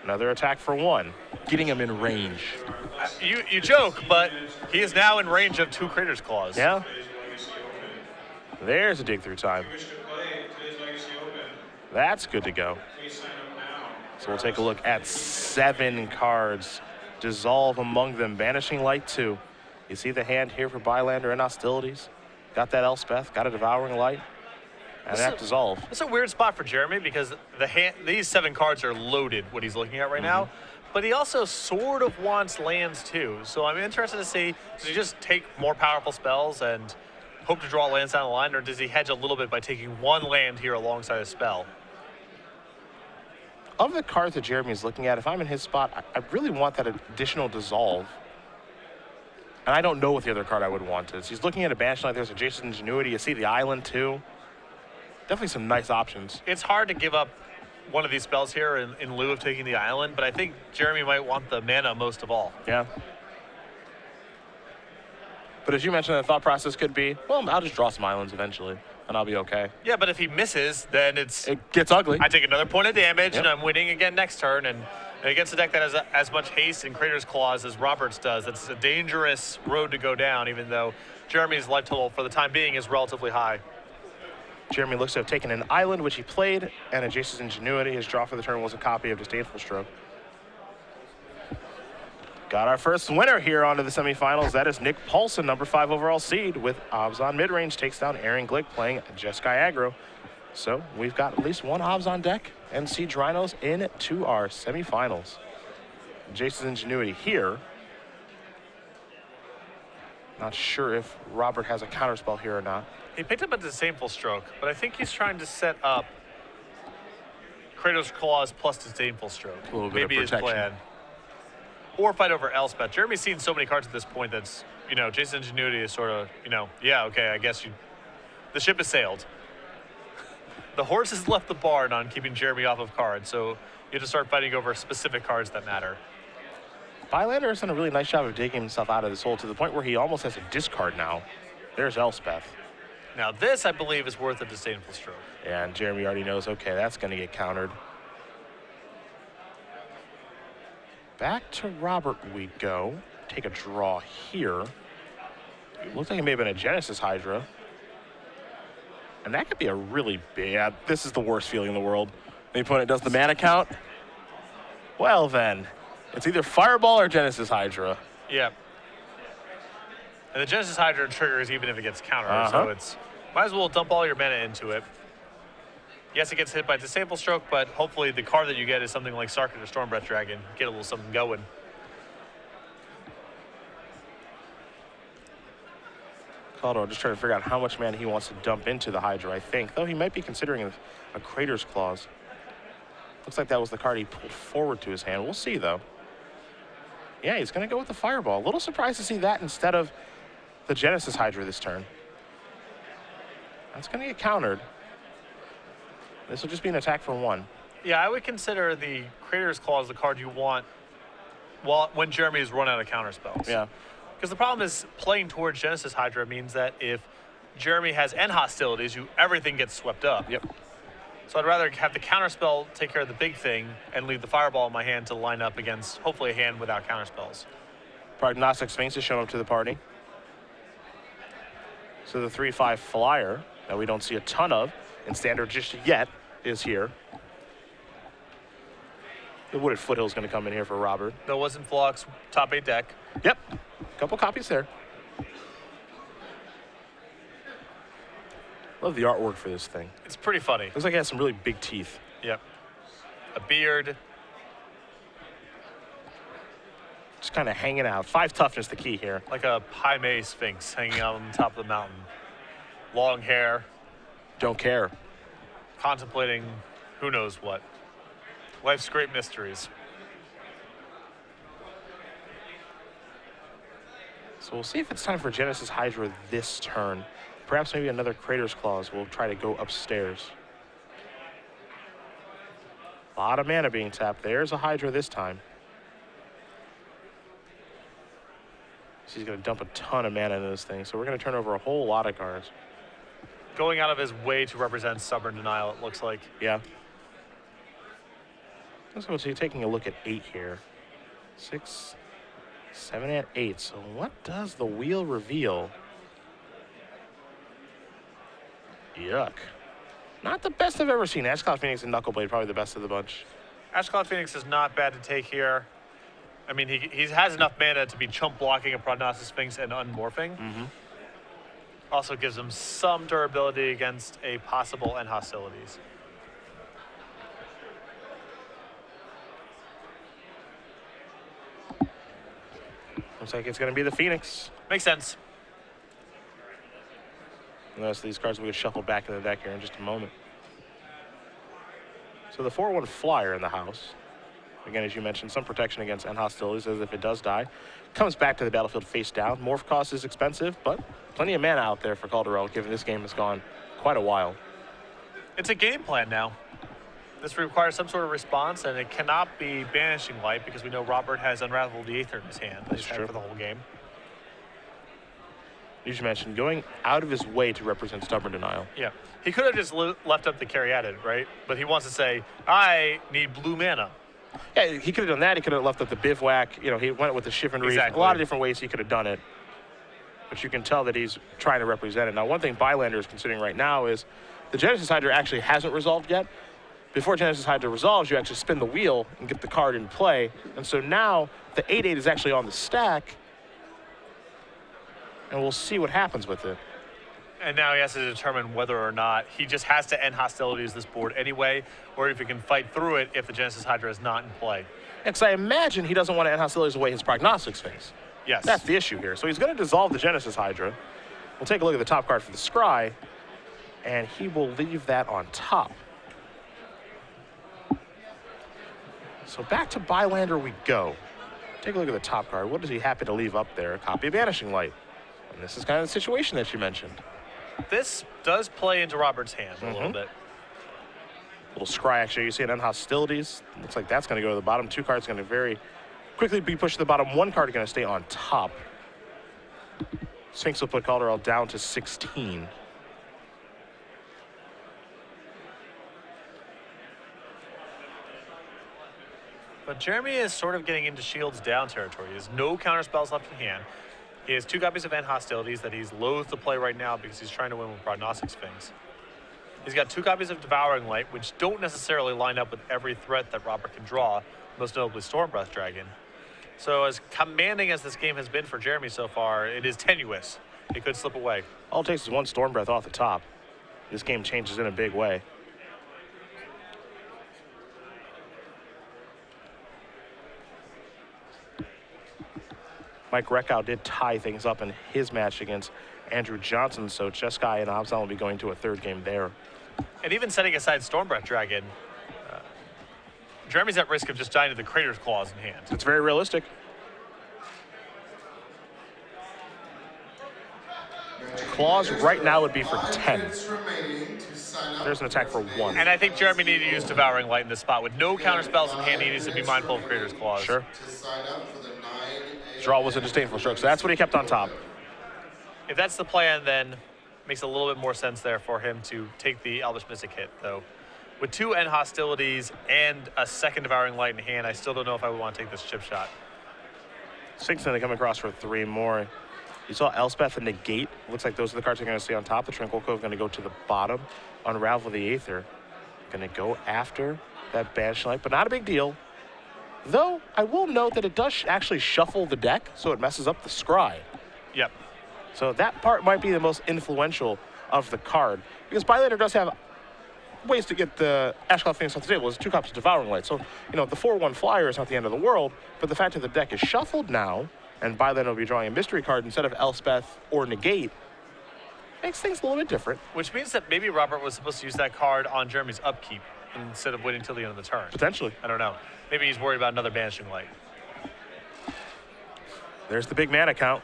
Another attack for 1, getting him in range. You joke, but he is now in range of 2 Crater's Claws. Yeah. There's a dig through time. That's good to go. So we'll take a look at 7 cards. Dissolve among them. Banishing Light 2. You see the hand here for Bylander and Hostilities. Got that Elspeth, got a Devouring Light, and that Dissolve. It's a weird spot for Jeremy because these 7 cards are loaded, what he's looking at right now. But he also sort of wants lands too. So I'm interested to see, does he just take more powerful spells and hope to draw lands down the line, or does he hedge a little bit by taking 1 land here alongside a spell? Of the cards that Jeremy's looking at, if I'm in his spot, I really want that additional Dissolve. And I don't know what the other card I would want is. He's looking at a Banishing Light. There's a Jace's Ingenuity. You see the Island too. Definitely some nice options. It's hard to give up one of these spells here in lieu of taking the Island, but I think Jeremy might want the mana most of all. Yeah. But as you mentioned, the thought process could be, well, I'll just draw some islands eventually, and I'll be okay. Yeah, but if he misses, then it gets ugly. I take another point of damage, and I'm winning again next turn. And against a deck that has as much haste and Crater's Claws as Roberts does, it's a dangerous road to go down, even though Jeremy's life total for the time being is relatively high. Jeremy looks to have taken an island, which he played, and a Jace's Ingenuity. His draw for the turn was a copy of Disdainful Stroke. Got our first winner here onto the semifinals. That is Nick Paulson, number 5 overall seed, with Obs on midrange, takes down Aaron Glick playing Jeskai Aggro. So we've got at least 1 Obs on deck and Siege Rhinos into our semifinals. Jace's Ingenuity here. Not sure if Robert has a counterspell here or not. He picked up a Disdainful Stroke, but I think he's trying to set up Kratos' Claws plus Disdainful Stroke. A little bit Maybe of his protection. plan. Or fight over Elspeth. Jeremy's seen so many cards at this point that's, Jace's Ingenuity is sort of, yeah, okay, I guess the ship has sailed. The horse has left the barn on keeping Jeremy off of cards, so you have to start fighting over specific cards that matter. Bylander has done a really nice job of digging himself out of this hole to the point where he almost has a discard now. There's Elspeth. Now this, I believe, is worth a Disdainful Stroke. Yeah, and Jeremy already knows, okay, that's going to get countered. Back to Robert we go. Take a draw here. Looks like it may have been a Genesis Hydra. And that could be a really bad, this is the worst feeling in the world. The opponent does the mana count. Well then, it's either Fireball or Genesis Hydra. Yeah. And the Genesis Hydra triggers even if it gets countered, so it's, might as well dump all your mana into it. Yes, it gets hit by Disdainful Stroke, but hopefully the card that you get is something like Sarkhan or Stormbreath Dragon. Get a little something going. Caldo just trying to figure out how much mana he wants to dump into the Hydra, I think. Though he might be considering a Crater's Claws. Looks like that was the card he pulled forward to his hand. We'll see, though. Yeah, he's going to go with the Fireball. A little surprised to see that instead of the Genesis Hydra this turn. That's going to get countered. This will just be an attack for 1. Yeah, I would consider the Crater's Claws the card you want Well, when Jeremy's run out of counter spells. Yeah. Because the problem is playing towards Genesis Hydra means that if Jeremy has end hostilities, everything gets swept up. Yep. So I'd rather have the counterspell take care of the big thing and leave the fireball in my hand to line up against hopefully a hand without counterspells. Prognostic Sphinx has shown up to the party. So the 3/5 flyer that we don't see a ton of in standard just yet is here. The Wooded Foothill is going to come in here for Robert. There was in Flux, top 8 deck. Yep. Couple copies there. Love the artwork for this thing. It's pretty funny. Looks like it has some really big teeth. Yep. A beard. Just kind of hanging out. 5 toughness the key here. Like a high May Sphinx hanging out on the top of the mountain. Long hair. Don't care. Contemplating who knows what. Life's great mysteries. So we'll see if it's time for Genesis Hydra this turn. Perhaps maybe another Crater's Claws will try to go upstairs. A lot of mana being tapped. There's a Hydra this time. So he's going to dump a ton of mana into this thing. So we're going to turn over a whole lot of cards. Going out of his way to represent Stubborn Denial, it looks like. Yeah. So you're taking a look at 8 here. 6, 7, and 8. So what does the wheel reveal? Yuck. Not the best I've ever seen. Ashcloth Phoenix and Knuckleblade probably the best of the bunch. Ashcloth Phoenix is not bad to take here. I mean, he has enough mana to be chump blocking a Prognostic Sphinx and unmorphing. Mm-hmm. Also gives him some durability against a possible end hostilities. Looks like it's going to be the Phoenix. Makes sense. And the rest of these cards will get shuffled back in the deck here in just a moment. So the 4/1 flyer in the house. Again, as you mentioned, some protection against end hostilities, as if it does die. Comes back to the battlefield face down. Morph cost is expensive, but plenty of mana out there for Caldarale, given this game has gone quite a while. It's a game plan now. This requires some sort of response, and it cannot be Banishing Light because we know Robert has Unravel the Aether in his hand. That's He's had true. for the whole game. You just mentioned going out of his way to represent Stubborn Denial. Yeah. He could have just left up the Caryatid, right? But he wants to say, I need blue mana. Yeah, he could have done that. He could have left up the Bivouac. You know, he went with the Shivan Reef. Exactly. A lot of different ways he could have done it. But you can tell that he's trying to represent it. Now, one thing Bylander is considering right now is the Genesis Hydra actually hasn't resolved yet. Before Genesis Hydra resolves, you actually spin the wheel and get the card in play. And so now the 8/8 is actually on the stack. And we'll see what happens with it. And now he has to determine whether or not he just has to end hostilities this board anyway, or if he can fight through it if the Genesis Hydra is not in play. Because I imagine he doesn't want to end hostilities away his Prognostic Sphinx. Yes. That's the issue here. So he's going to dissolve the Genesis Hydra. We'll take a look at the top card for the Scry, and he will leave that on top. So back to Bylander we go. Take a look at the top card. What is he happy to leave up there? A copy of Banishing Light. And this is kind of the situation that you mentioned. This does play into Robert's hand a little bit. Little Scry action. You see it on hostilities. Looks like that's going to go to the bottom. 2 cards going to very quickly be pushed to the bottom. 1 card going to stay on top. Sphinx will put Caldarale down to 16. But Jeremy is sort of getting into shields down territory. He has no counter spells left in hand. He has 2 copies of End Hostilities that he's loath to play right now because he's trying to win with Prognostic Sphinx. He's got 2 copies of Devouring Light, which don't necessarily line up with every threat that Robert can draw, most notably Stormbreath Dragon. So as commanding as this game has been for Jeremy so far, it is tenuous. It could slip away. All it takes is 1 Stormbreath off the top. This game changes in a big way. Mike Reckow did tie things up in his match against Andrew Johnson, so Cheskai and Absalom will be going to a 3rd game there. And even setting aside Stormbreath Dragon, Jeremy's at risk of just dying to the Crater's Claws in hand. It's very realistic. Claws right now would be for 10. There's an attack for 1. And I think Jeremy needed to use Devouring Light in this spot. With no counter spells in hand, he needs to be mindful of Creator's Claws. Sure. Draw was a disdainful stroke, so that's what he kept on top. If that's the plan, then makes a little bit more sense there for him to take the Elvish Mystic hit, though. With 2 end hostilities and a second Devouring Light in hand, I still don't know if I would want to take this chip shot. Sphinx going to come across for 3 more. You saw Elspeth and Negate. Looks like those are the cards you're going to see on top. The Tranquil Cove going to go to the bottom. Unravel the Aether. Going to go after that Banishing Light, but not a big deal. Though, I will note that it does actually shuffle the deck, so it messes up the scry. Yep. So that part might be the most influential of the card. Because Bylander does have ways to get the Ashcloth Phoenix off the table. It's 2 copies of Devouring Light. So, you know, the 4/1 flyer is not the end of the world, but the fact that the deck is shuffled now, and Bylander will be drawing a mystery card instead of Elspeth or Negate, makes things a little bit different. Which means that maybe Robert was supposed to use that card on Jeremy's upkeep instead of waiting till the end of the turn. Potentially. I don't know. Maybe he's worried about another Banishing Light. There's the big mana count.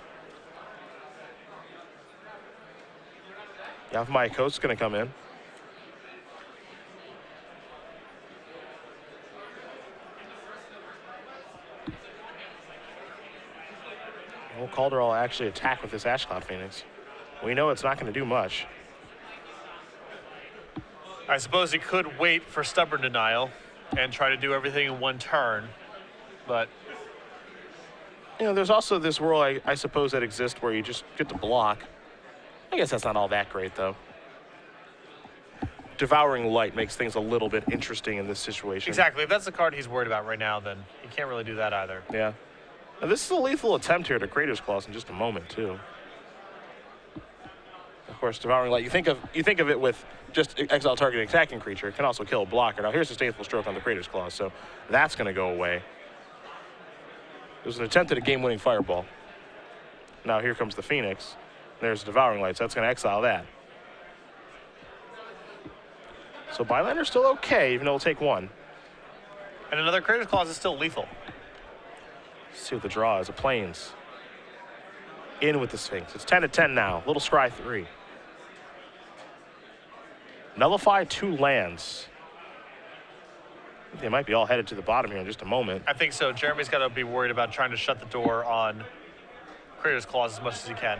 Yavimaya Coast's going to come in. Will Caldarale actually attack with this Ashcloth Phoenix? We know it's not going to do much. I suppose he could wait for Stubborn Denial and try to do everything in 1 turn, but... You know, there's also this world, I suppose, that exists where you just get to block. I guess that's not all that great, though. Devouring Light makes things a little bit interesting in this situation. Exactly. If that's the card he's worried about right now, then he can't really do that either. Yeah. Now, this is a lethal attempt here to Creator's Claws in just a moment, too. Of course, Devouring Light, you think of it with just exile targeting attacking creature. It can also kill a blocker. Now, here's a Disdainful Stroke on the Creator's Claws, so that's going to go away. It was an attempt at a game-winning Fireball. Now, here comes the Phoenix. There's Devouring Light, so that's going to exile that. So Bylander's still okay, even though it'll take 1. And another Creator's Claws is still lethal. Let's see what the draw is. A Plains. In with the Sphinx. It's 10-10 now. Little Scry 3. Nullify 2 lands. I think they might be all headed to the bottom here in just a moment. I think so. Jeremy's got to be worried about trying to shut the door on Creator's Claws as much as he can.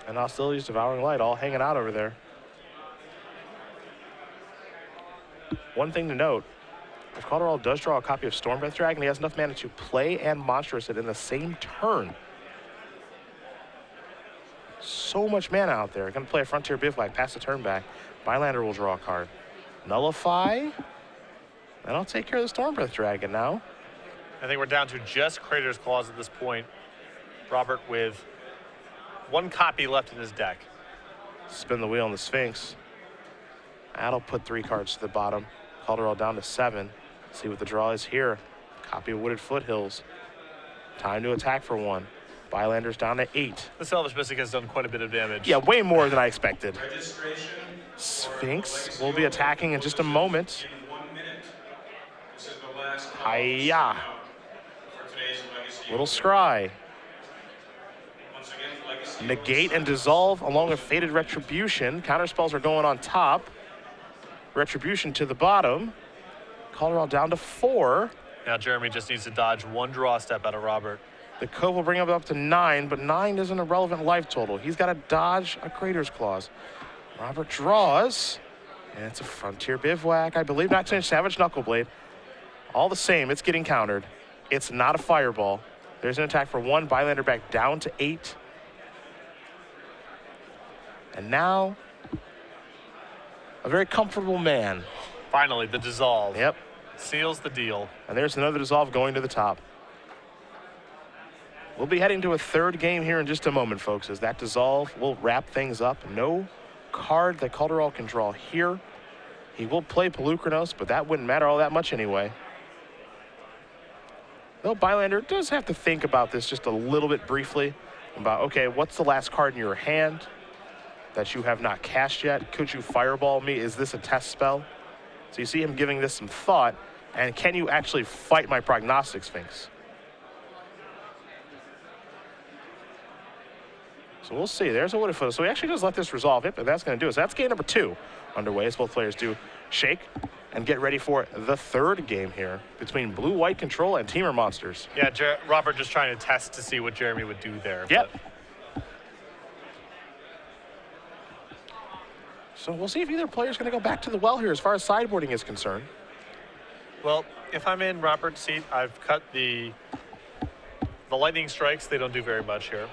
And Hostilities, Devouring Light, all hanging out over there. One thing to note, if Caldarale does draw a copy of Stormbreath Dragon, he has enough mana to play and Monstrous it in the same turn. So much mana out there. Going to play a Frontier Bivouac, pass the turn back. Bylander will draw a card. Nullify. And I'll take care of the Stormbreath Dragon now. I think we're down to just Creator's Claws at this point. Robert with 1 copy left in his deck. Spin the wheel on the Sphinx. That'll put 3 cards to the bottom. Caldarale down to 7. See what the draw is here. Copy of Wooded Foothills. Time to attack for 1. Bylander's down to 8. This Elvish Mystic has done quite a bit of damage. Yeah, way more than I expected. Sphinx will be attacking in just a moment. Hiya. Little Scry. Negate and Dissolve along with Fated Retribution. Counterspells are going on top. Retribution to the bottom. Caldarale down to 4. Now Jeremy just needs to dodge 1 draw step out of Robert. The Cove will bring him up to 9, but 9 isn't a relevant life total. He's got to dodge a Creator's Claws. Robert draws, and it's a Frontier Bivouac. I believe not to Savage Knuckleblade. All the same, it's getting countered. It's not a Fireball. There's an attack for 1. Bylander back down to 8. And now, a very comfortable man. Finally, the Dissolve. Yep. Seals the deal. And there's another Dissolve going to the top. We'll be heading to a 3rd game here in just a moment, folks, as that Dissolve will wrap things up. No card that Caldarale can draw here. He will play Pelucranos, but that wouldn't matter all that much anyway. Though Bylander does have to think about this just a little bit briefly. About, okay, what's the last card in your hand that you have not cast yet? Could you Fireball me? Is this a test spell? So you see him giving this some thought. And can you actually fight my Prognostic Sphinx? So we'll see. There's a wooded foot. So he actually does let this resolve. Yep, and that's going to do it. So that's game number 2 underway as both players do shake and get ready for the third game here between Blue-White Control and Teamer Monsters. Yeah, Robert just trying to test to see what Jeremy would do there. Yep. So we'll see if either player is going to go back to the well here as far as sideboarding is concerned. Well, if I'm in Robert's seat, I've cut the lightning strikes. They don't do very much here.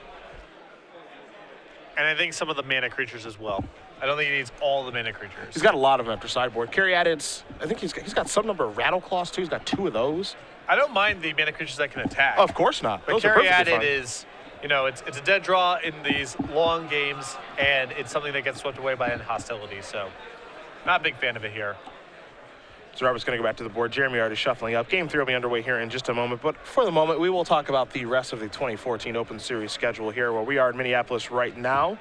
And I think some of the mana creatures as well. I don't think he needs all the mana creatures. He's got a lot of them after sideboard. Caryatids, I think he's got some number of Rattleclaws too. He's got 2 of those. I don't mind the mana creatures that can attack. Oh, of course not. But Those are perfectly Caryatid fine. is, you know, it's a dead draw in these long games, and it's something that gets swept away by an hostility. So, not a big fan of it here. So Robert's going to go back to the board. Jeremy already shuffling up. Game 3 will be underway here in just a moment. But for the moment, we will talk about the rest of the 2014 Open Series schedule here, where we are in Minneapolis right now.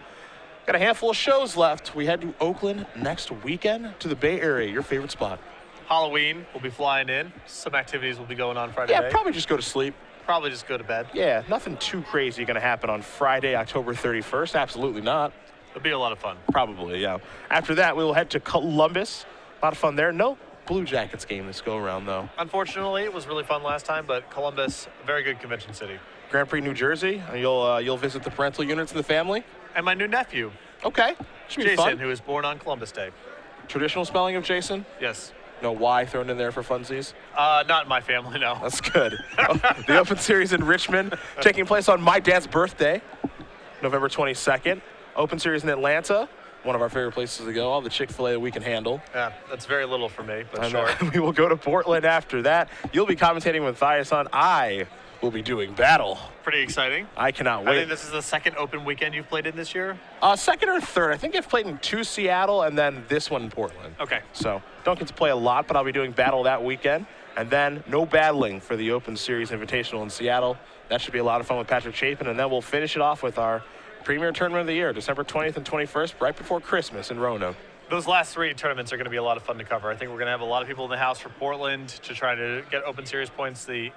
Got a handful of shows left. We head to Oakland next weekend to the Bay Area, your favorite spot. Halloween, we'll be flying in. Some activities will be going on Friday Yeah, night. probably just go to sleep. Probably just go to bed. Yeah, nothing too crazy going to happen on Friday, October 31st. Absolutely not. It'll be a lot of fun. Probably, yeah. After that, we will head to Columbus. A lot of fun there. No Blue Jackets game this go around, though. Unfortunately, it was really fun last time, but Columbus, a very good convention city. Grand Prix, New Jersey. You'll visit the parental units in the family. And my new nephew, Okay, should be Jason, fun. who was born on Columbus Day. Traditional spelling of Jason? Yes. No Y thrown in there for funsies? Not in my family, no. That's good. The Open Series in Richmond, taking place on my dad's birthday, November 22nd. Open Series in Atlanta, one of our favorite places to go. All the Chick-fil-A that we can handle. Yeah, that's very little for me, but And sure. we will go to Portland after that. You'll be commentating with Thias on. I will be doing battle. Pretty exciting. I cannot I wait. think this is the second open weekend you've played in this year. Second or third. I think I've played in 2 Seattle and then this one in Portland. Okay. So don't get to play a lot, but I'll be doing battle that weekend. And then no battling for the Open Series Invitational in Seattle. That should be a lot of fun with Patrick Chapin. And then we'll finish it off with our premier tournament of the year, December 20th and 21st, right before Christmas in Roanoke. Those last 3 tournaments are going to be a lot of fun to cover. I think we're going to have a lot of people in the house for Portland to try to get Open Series points. The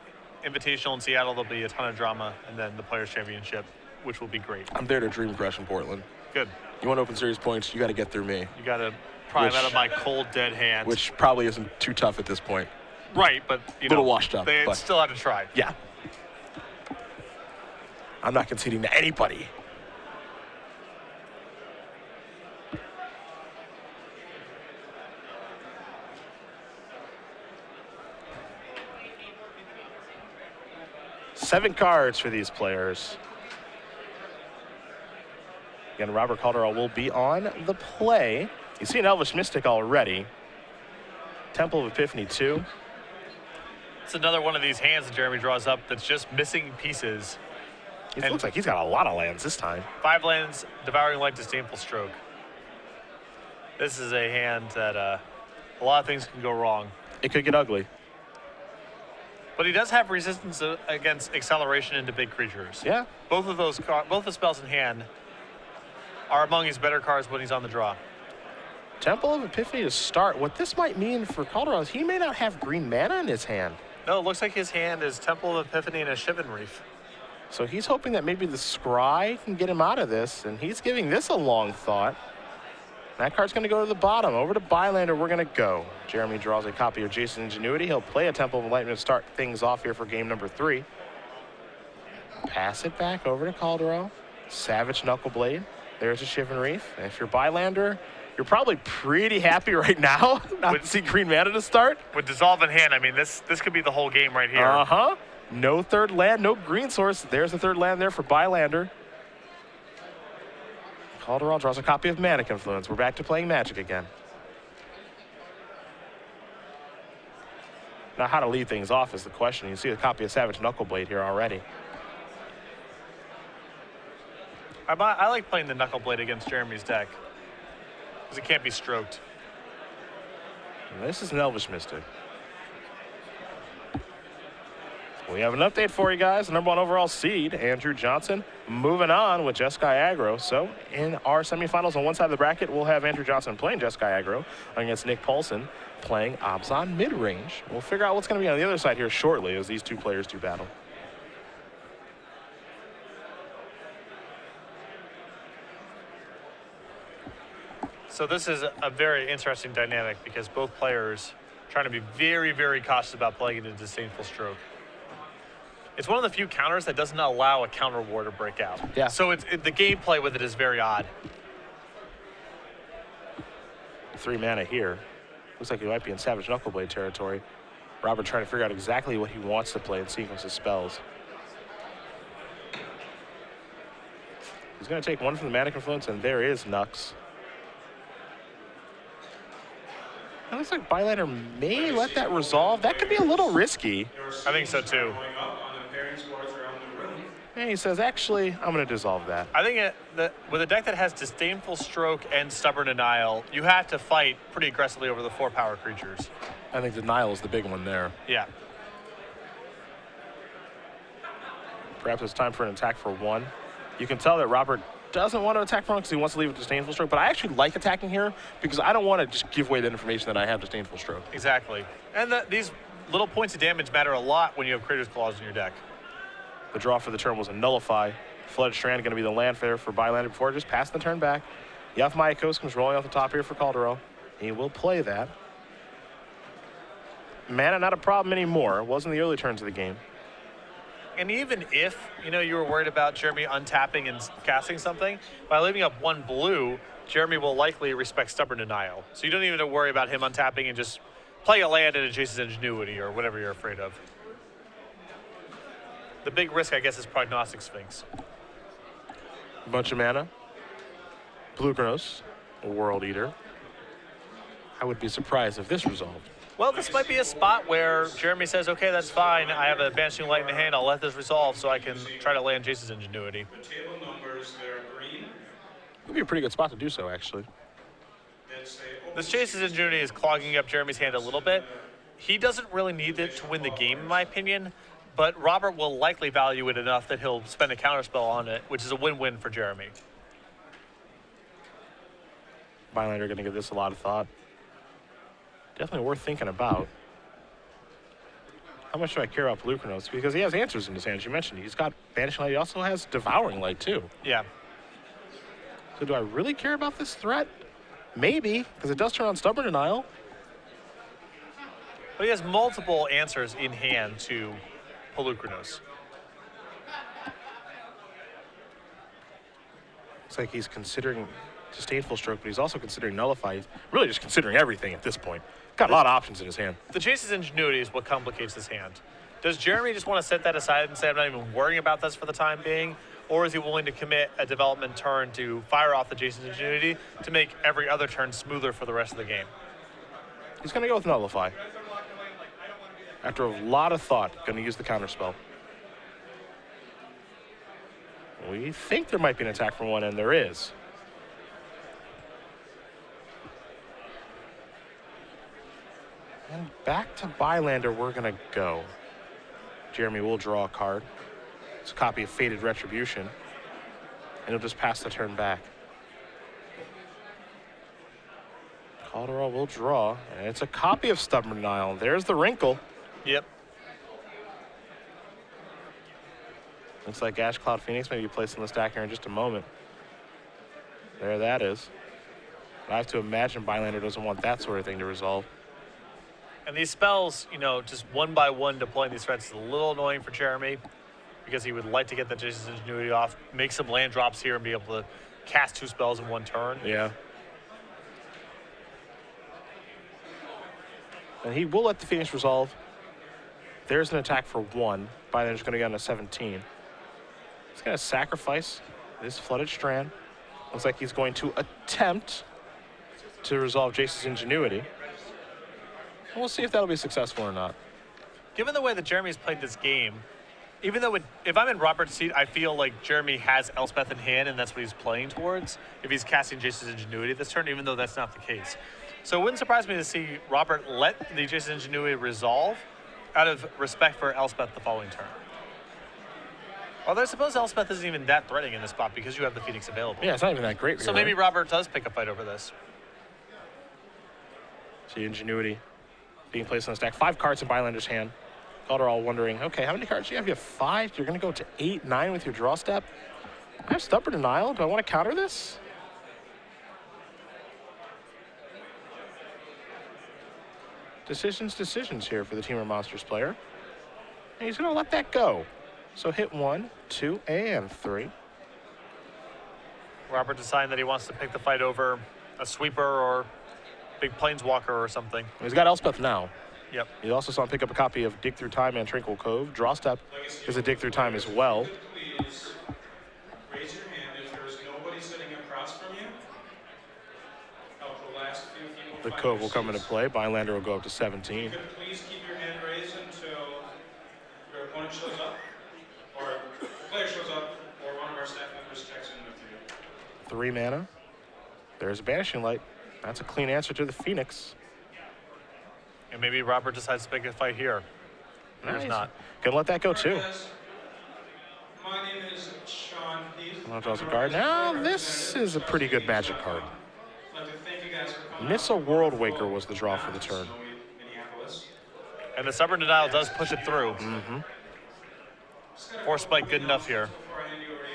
Invitational in Seattle, there'll be a ton of drama, and then the Players' Championship, which will be great. I'm there to dream crush in Portland. Good. You want Open Series points, you got to get through me. You got to pry them out of my cold, dead hands. Which probably isn't too tough at this point. Right, but, you know. Little washed up, They but- still had to try. Yeah. I'm not conceding to anybody. Seven cards for these players. Again, Robert Caldarale will be on the play. You see an Elvish Mystic already. Temple of Epiphany 2. It's another one of these hands that Jeremy draws up that's just missing pieces. It looks like he's got a lot of lands this time. 5 lands, Devouring Light, Disdainful Stroke. This is a hand that a lot of things can go wrong. It could get ugly. But he does have resistance against acceleration into big creatures. Yeah. Both the spells in hand are among his better cards when he's on the draw. Temple of Epiphany to start. What this might mean for Caldarale is he may not have green mana in his hand. No, it looks like his hand is Temple of Epiphany and a Shivan Reef. So he's hoping that maybe the Scry can get him out of this, and he's giving this a long thought. That card's going to go to the bottom. Over to Bylander, we're going to go. Jeremy draws a copy of Jason Ingenuity. He'll play a Temple of Enlightenment to start things off here for game number 3. Pass it back over to Caldarale. Savage Knuckleblade. There's a Shivan Reef. And if you're Bylander, you're probably pretty happy right now not to see green mana to start. With Dissolve in hand, I mean, this could be the whole game right here. Uh-huh. No third land, no green source. There's the third land there for Bylander. Caldarale draws a copy of Manic Influence. We're back to playing Magic again. Now, how to lead things off is the question. You see a copy of Savage Knuckleblade here already. I like playing the Knuckleblade against Jeremy's deck because it can't be stroked. And this is an Elvish Mystic. We have an update for you guys. The number 1 overall seed, Andrew Johnson, moving on with Jeskai Aggro. So in our semifinals on one side of the bracket, we'll have Andrew Johnson playing Jeskai Aggro against Nick Paulson playing Abzan mid-range. We'll figure out what's going to be on the other side here shortly as these two players do battle. So this is a very interesting dynamic because both players trying to be very, very cautious about playing into disdainful stroke. It's one of the few counters that doesn't allow a counter war to break out. Yeah. So the gameplay with it is very odd. 3 mana here. Looks like he might be in Savage Knuckleblade territory. Robert trying to figure out exactly what he wants to play and sequence his spells. He's going to take one from the Mana Confluence, and there is Nux. It looks like Bylander may let that resolve. That could be a little risky. I think so too. And he says, actually, I'm going to dissolve that. I think with a deck that has Disdainful Stroke and Stubborn Denial, you have to fight pretty aggressively over the 4 power creatures. I think Denial is the big one there. Yeah. Perhaps it's time for an attack for 1. You can tell that Robert doesn't want to attack for 1 because he wants to leave with Disdainful Stroke, but I actually like attacking here because I don't want to just give away the information that I have Disdainful Stroke. Exactly. And these little points of damage matter a lot when you have Creator's Claws in your deck. The draw for the turn was a Nullify. Flooded Strand going to be the land fair for Bylander before just passing the turn back. Yafmaya Coast comes rolling off the top here for Caldarale. He will play that. Mana not a problem anymore. It was in the early turns of the game. And even if, you were worried about Jeremy untapping and casting something, by leaving up 1 blue, Jeremy will likely respect Stubborn Denial. So you don't even have to worry about him untapping and just play a land and Jason's Ingenuity or whatever you're afraid of. The big risk, I guess, is Prognostic Sphinx. A bunch of mana. Blue Chronos, a World Eater. I would be surprised if this resolved. Well, this might be a spot where Jeremy says, okay, that's fine. I have a Banishing Light in hand. I'll let this resolve so I can try to land Jason's Ingenuity. The table numbers, they're green. It would be a pretty good spot to do so, actually. This Jason's Ingenuity is clogging up Jeremy's hand a little bit. He doesn't really need it to win the game, in my opinion, but Robert will likely value it enough that he'll spend a counterspell on it, which is a win-win for Jeremy. Bylander going to give this a lot of thought. Definitely worth thinking about. How much do I care about Blue Chronos? Because he has answers in his hand, as you mentioned. He's got Banishing Light. He also has Devouring Light, too. Yeah. So do I really care about this threat? Maybe, because it does turn on Stubborn Denial. But he has multiple answers in hand to Polukranos. Looks like he's considering Disdainful Stroke, but he's also considering Nullify. He's really just considering everything at this point. Got a lot of options in his hand. The Jason's Ingenuity is what complicates his hand. Does Jeremy just want to set that aside and say, I'm not even worrying about this for the time being? Or is he willing to commit a development turn to fire off the Jason's Ingenuity to make every other turn smoother for the rest of the game? He's going to go with Nullify. After a lot of thought, going to use the counterspell. We think there might be an attack from 1, and there is. And back to Bylander we're going to go. Jeremy will draw a card. It's a copy of Fated Retribution. And he'll just pass the turn back. Caldarale will draw, and it's a copy of Stubborn Denial. There's the wrinkle. Yep. Looks like Ash Cloud Phoenix may be placed in the stack here in just a moment. There that is. But I have to imagine Bylander doesn't want that sort of thing to resolve. And these spells, just one by one deploying these threats is a little annoying for Jeremy because he would like to get the Jason's Ingenuity off, make some land drops here, and be able to cast 2 spells in 1 turn. Yeah. And he will let the Phoenix resolve. There's an attack for 1. Bylander's going to get on a 17. He's going to sacrifice this Flooded Strand. Looks like he's going to attempt to resolve Jason's Ingenuity. And we'll see if that'll be successful or not. Given the way that Jeremy's played this game, even though if I'm in Robert's seat, I feel like Jeremy has Elspeth in hand, and that's what he's playing towards if he's casting Jason's Ingenuity this turn, even though that's not the case. So it wouldn't surprise me to see Robert let the Jason's Ingenuity resolve out of respect for Elspeth the following turn. Although I suppose Elspeth isn't even that threatening in this spot because you have the Phoenix available. Yeah, it's not even that great. So maybe Robert does pick a fight over this. See Ingenuity being placed on the stack. 5 cards in Bylander's hand. Caldarale wondering, okay, how many cards do you have? You have 5? You're going to go to 8, 9 with your draw step? I have Stubborn Denial. Do I want to counter this? decisions here for the Team of Monsters player. And he's going to let that go. So hit 1, 2, and 3. Robert deciding that he wants to pick the fight over a sweeper or big planeswalker or something. He's got Elspeth now. Yep. You also saw him pick up a copy of Dig Through Time and Tranquil Cove. Draw Step is a Dig Through Time as well. Please raise your hand if there's nobody sitting across from you. Help the last few people The find Cove their will come into seats. play. Bylander will go up to 17. You could please keep your hand raised until your opponent shows up, or the player shows up, or one of our staff members checks in with you. 3 mana. There's a Banishing Light. That's a clean answer to the Phoenix. And maybe Robert decides to pick a fight here. There's Nice. not. Gonna let that go too. Guys, my name is Sean Heath. Now draws a card. Now this is a pretty good Magic card. I'd like to thank you guys for coming Nissa out. World Waker was the draw for the turn. Snowy Minneapolis. And the Stubborn Denial does push it through. Just got a Force couple spike good enough here. before I hand you over to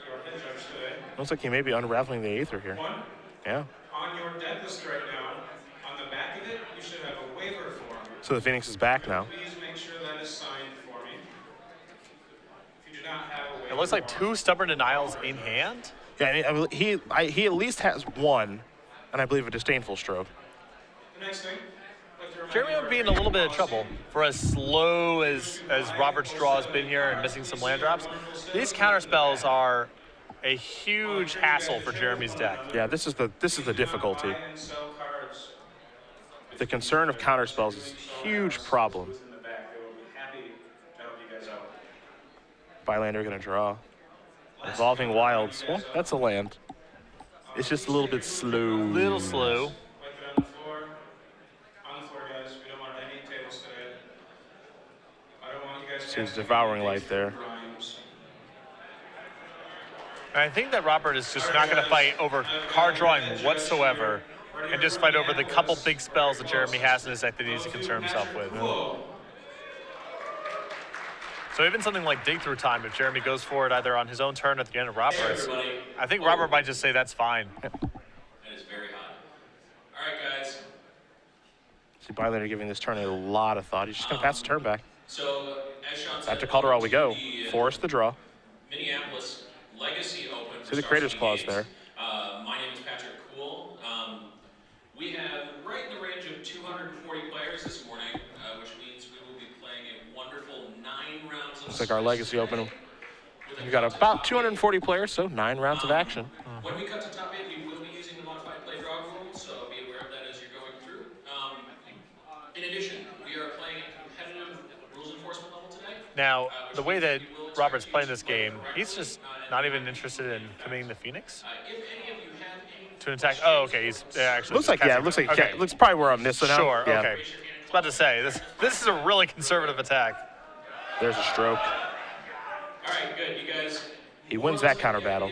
your head judge today. Looks like he may be unraveling the Aether here. One, Yeah. on your deck list right now, on the back of it, you should have a waiver form. So the Phoenix is back now. Please make sure that is signed for me. If you do not have a waiver It looks like form, 2 Stubborn Denials in hand. Yeah, he at least has 1, and I believe a Disdainful Stroke. the next thing, I'd like to remind Jeremy you would of be our in a little bit of policy. trouble for as slow as Robert's draw has been here and missing some land drops. These counter spells are a huge hassle for Jeremy's deck. Yeah, this is the difficulty. Buy and sell cards. The concern of counterspells is a huge problem. In the back, they will be happy to help you guys out. Bylander gonna draw. Evolving Wilds. Well, that's a land. It's just a little bit slow. Little slow. Wipe it on the floor. On the floor, guys. We don't want any tables today. I don't want you guys to See his have to Devouring dig Light through there. rhymes. And I think that Robert is just not going to fight over card drawing whatsoever and just fight over the couple big spells that Jeremy has in his deck that he needs to concern himself with. So even something like Dig Through Time, if Jeremy goes for it either on his own turn or at the end of Robert's, I think Robert might just say that's fine. That is very hot. All right, guys. See Bylander giving this turn a lot of thought. He's just gonna pass the turn back. So, as Sean said, Back to Caldarale we go. the, Force the draw. Minneapolis Legacy Open. See the Creator's Clause there. My name is Patrick Cool. We have right in the range of 240 players this morning, which means we will be playing a wonderful 9 rounds of Looks like our Legacy Open. with a We've got about 240 players, so 9 rounds of action. When we cut to top 8, we will be using the modified play draw rule, so be aware of that as you're going through. In addition, we are playing at competitive rules enforcement level today. Now, the way that Robert's playing this game, he's just not even interested in committing the Phoenix If any of you have any to an attack. Oh, okay. He's actually Looks like just yeah, casting- looks like okay. looks probably where I'm missing out. Sure. Yeah. Okay. I was about to say this is a really conservative attack. There's a stroke. All right, good. You guys. He wins that counter battle.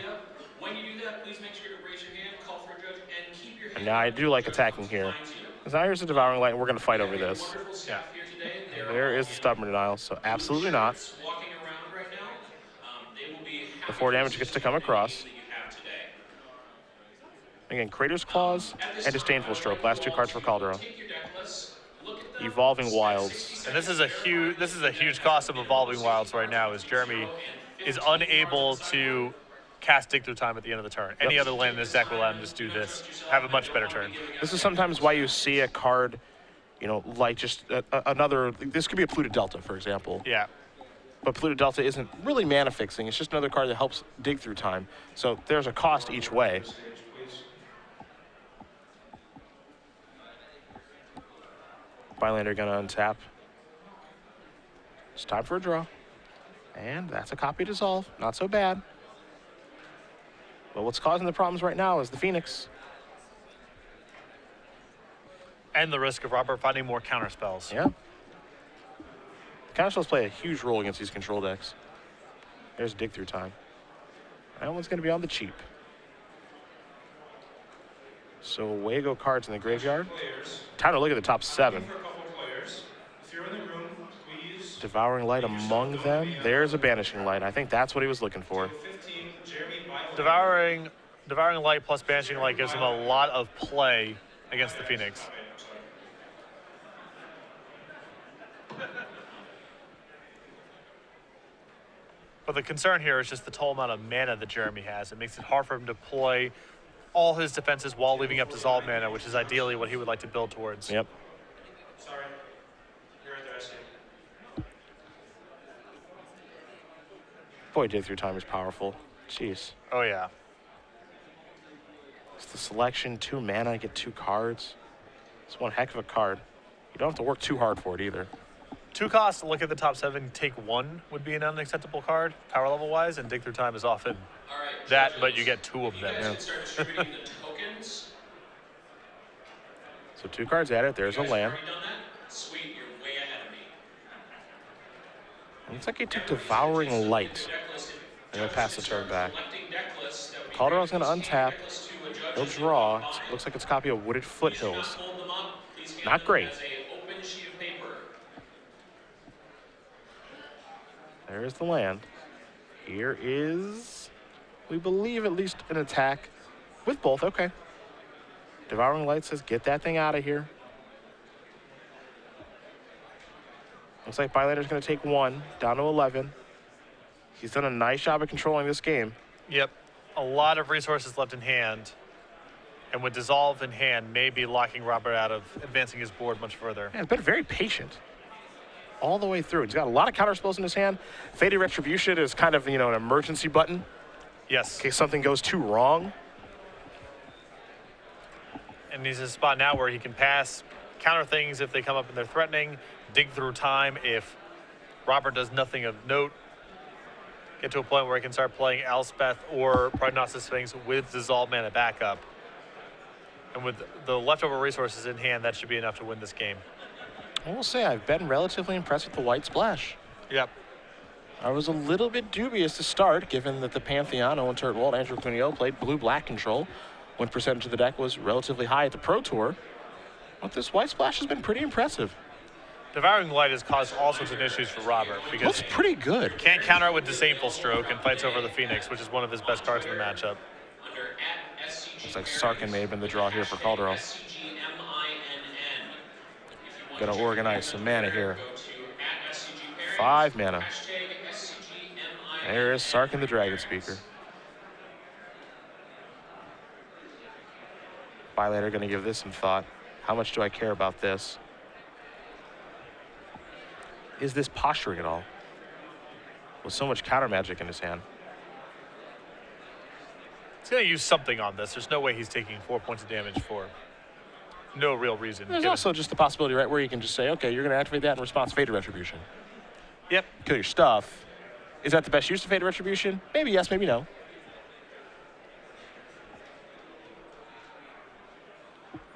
When you do that, please make sure to raise your hand, call for a judge, and keep your hand. And now I do like attacking here. Because now here's the Devouring Light, and we're gonna fight over this. Wonderful staff here today. They are There is the Stubborn Denial, so absolutely not. walking around right now. They will be happy The 4 damage to gets to come across. that you have today. Again, Creator's Clause and Disdainful Stroke. Last 2 cards for Caldarale. Take your deck lists, look at them. Evolving Wilds. And this is a huge cost of Evolving Wilds right now, as Jeremy is unable to cast Dig Through Time at the end of the turn. Any other land in his deck will let him just do this, have a much better turn. This is sometimes why you see a card, you know, like just another. This could be a Polluted Delta, for example. Yeah. But Polluted Delta isn't really mana fixing. It's just another card that helps dig through time. So there's a cost each way. Bylander gonna untap. It's time for a draw. And that's a copy dissolve. Not so bad. But what's causing the problems right now is the Phoenix. And the risk of Robert finding more counter spells. Yeah. Counterspells play a huge role against these control decks. There's dig through time. That one's gonna be on the cheap. So away go cards in the graveyard. Time to look at the top 7. For a couple players, if you're in the room, please. Devouring Light among them. There's a Banishing Light. I think that's what he was looking for. 15, Jeremy Bylander. Devouring Light plus Banishing Light gives him a lot of play against the Phoenix. But the concern here is just the total amount of mana that Jeremy has. It makes it hard for him to deploy all his defenses while leaving up dissolve mana, which is ideally what he would like to build towards. Yep. Sorry. You're right there, I see. Boy, dig through time is powerful. Jeez. Oh, yeah. It's the selection, 2 mana, get 2 cards. It's one heck of a card. You don't have to work too hard for it either. 2 costs, look at the top 7, take 1 would be an unacceptable card, power level wise, and dig through time is often All right, that, judges, but you get 2 of you them. guys can start distributing the tokens. So 2 cards added. There's a You guys land. already done that? Sweet, you're way ahead of me. Looks like he took Devouring Light. And he'll pass the turn back. Caldarale's going to untap. He'll draw. Looks like it's a copy of Wooded Foothills. Not great. There's the land. Here is, we believe, at least an attack with both. Okay. Devouring Light says, get that thing out of here. Looks like Bylander's going to take 1, down to 11. He's done a nice job of controlling this game. Yep, a lot of resources left in hand, and with dissolve in hand, maybe locking Robert out of advancing his board much further. Yeah, he's been very patient all the way through. He's got a lot of counter spells in his hand. Faded Retribution is kind of, an emergency button Yes, in case something goes too wrong. and he's in a spot now where he can pass, counter things if they come up and they're threatening, dig through time if Robert does nothing of note, get to a point where he can start playing Elspeth or Prognosis Sphinx with dissolve mana backup. And with the leftover resources in hand, that should be enough to win this game. I will say I've been relatively impressed with the white splash. Yep. I was a little bit dubious to start, given that the Pantheon, Owen Turtwald, Andrew Cuneo played blue-black control when percentage of the deck was relatively high at the Pro Tour. But this white splash has been pretty impressive. Devouring Light has caused all sorts of issues for Robert because Looks pretty good. can't counter it with Disdainful Stroke and fights over the Phoenix, which is one of his best cards in the matchup. Looks like Sarkin may have been the draw here for Caldarale. Gonna organize some mana here. 5 mana. There is Sarkin the Dragon Speaker. Bylander gonna give this some thought. How much do I care about this? Is this posturing at all? With so much counter magic in his hand. He's going to use something on this. There's no way he's taking 4 points of damage for no real reason. There's also just the possibility, right, where you can just say, okay, you're gonna activate that in response to Faded Retribution. Yep. Kill your stuff. Is that the best use of Faded Retribution? Maybe yes, maybe no.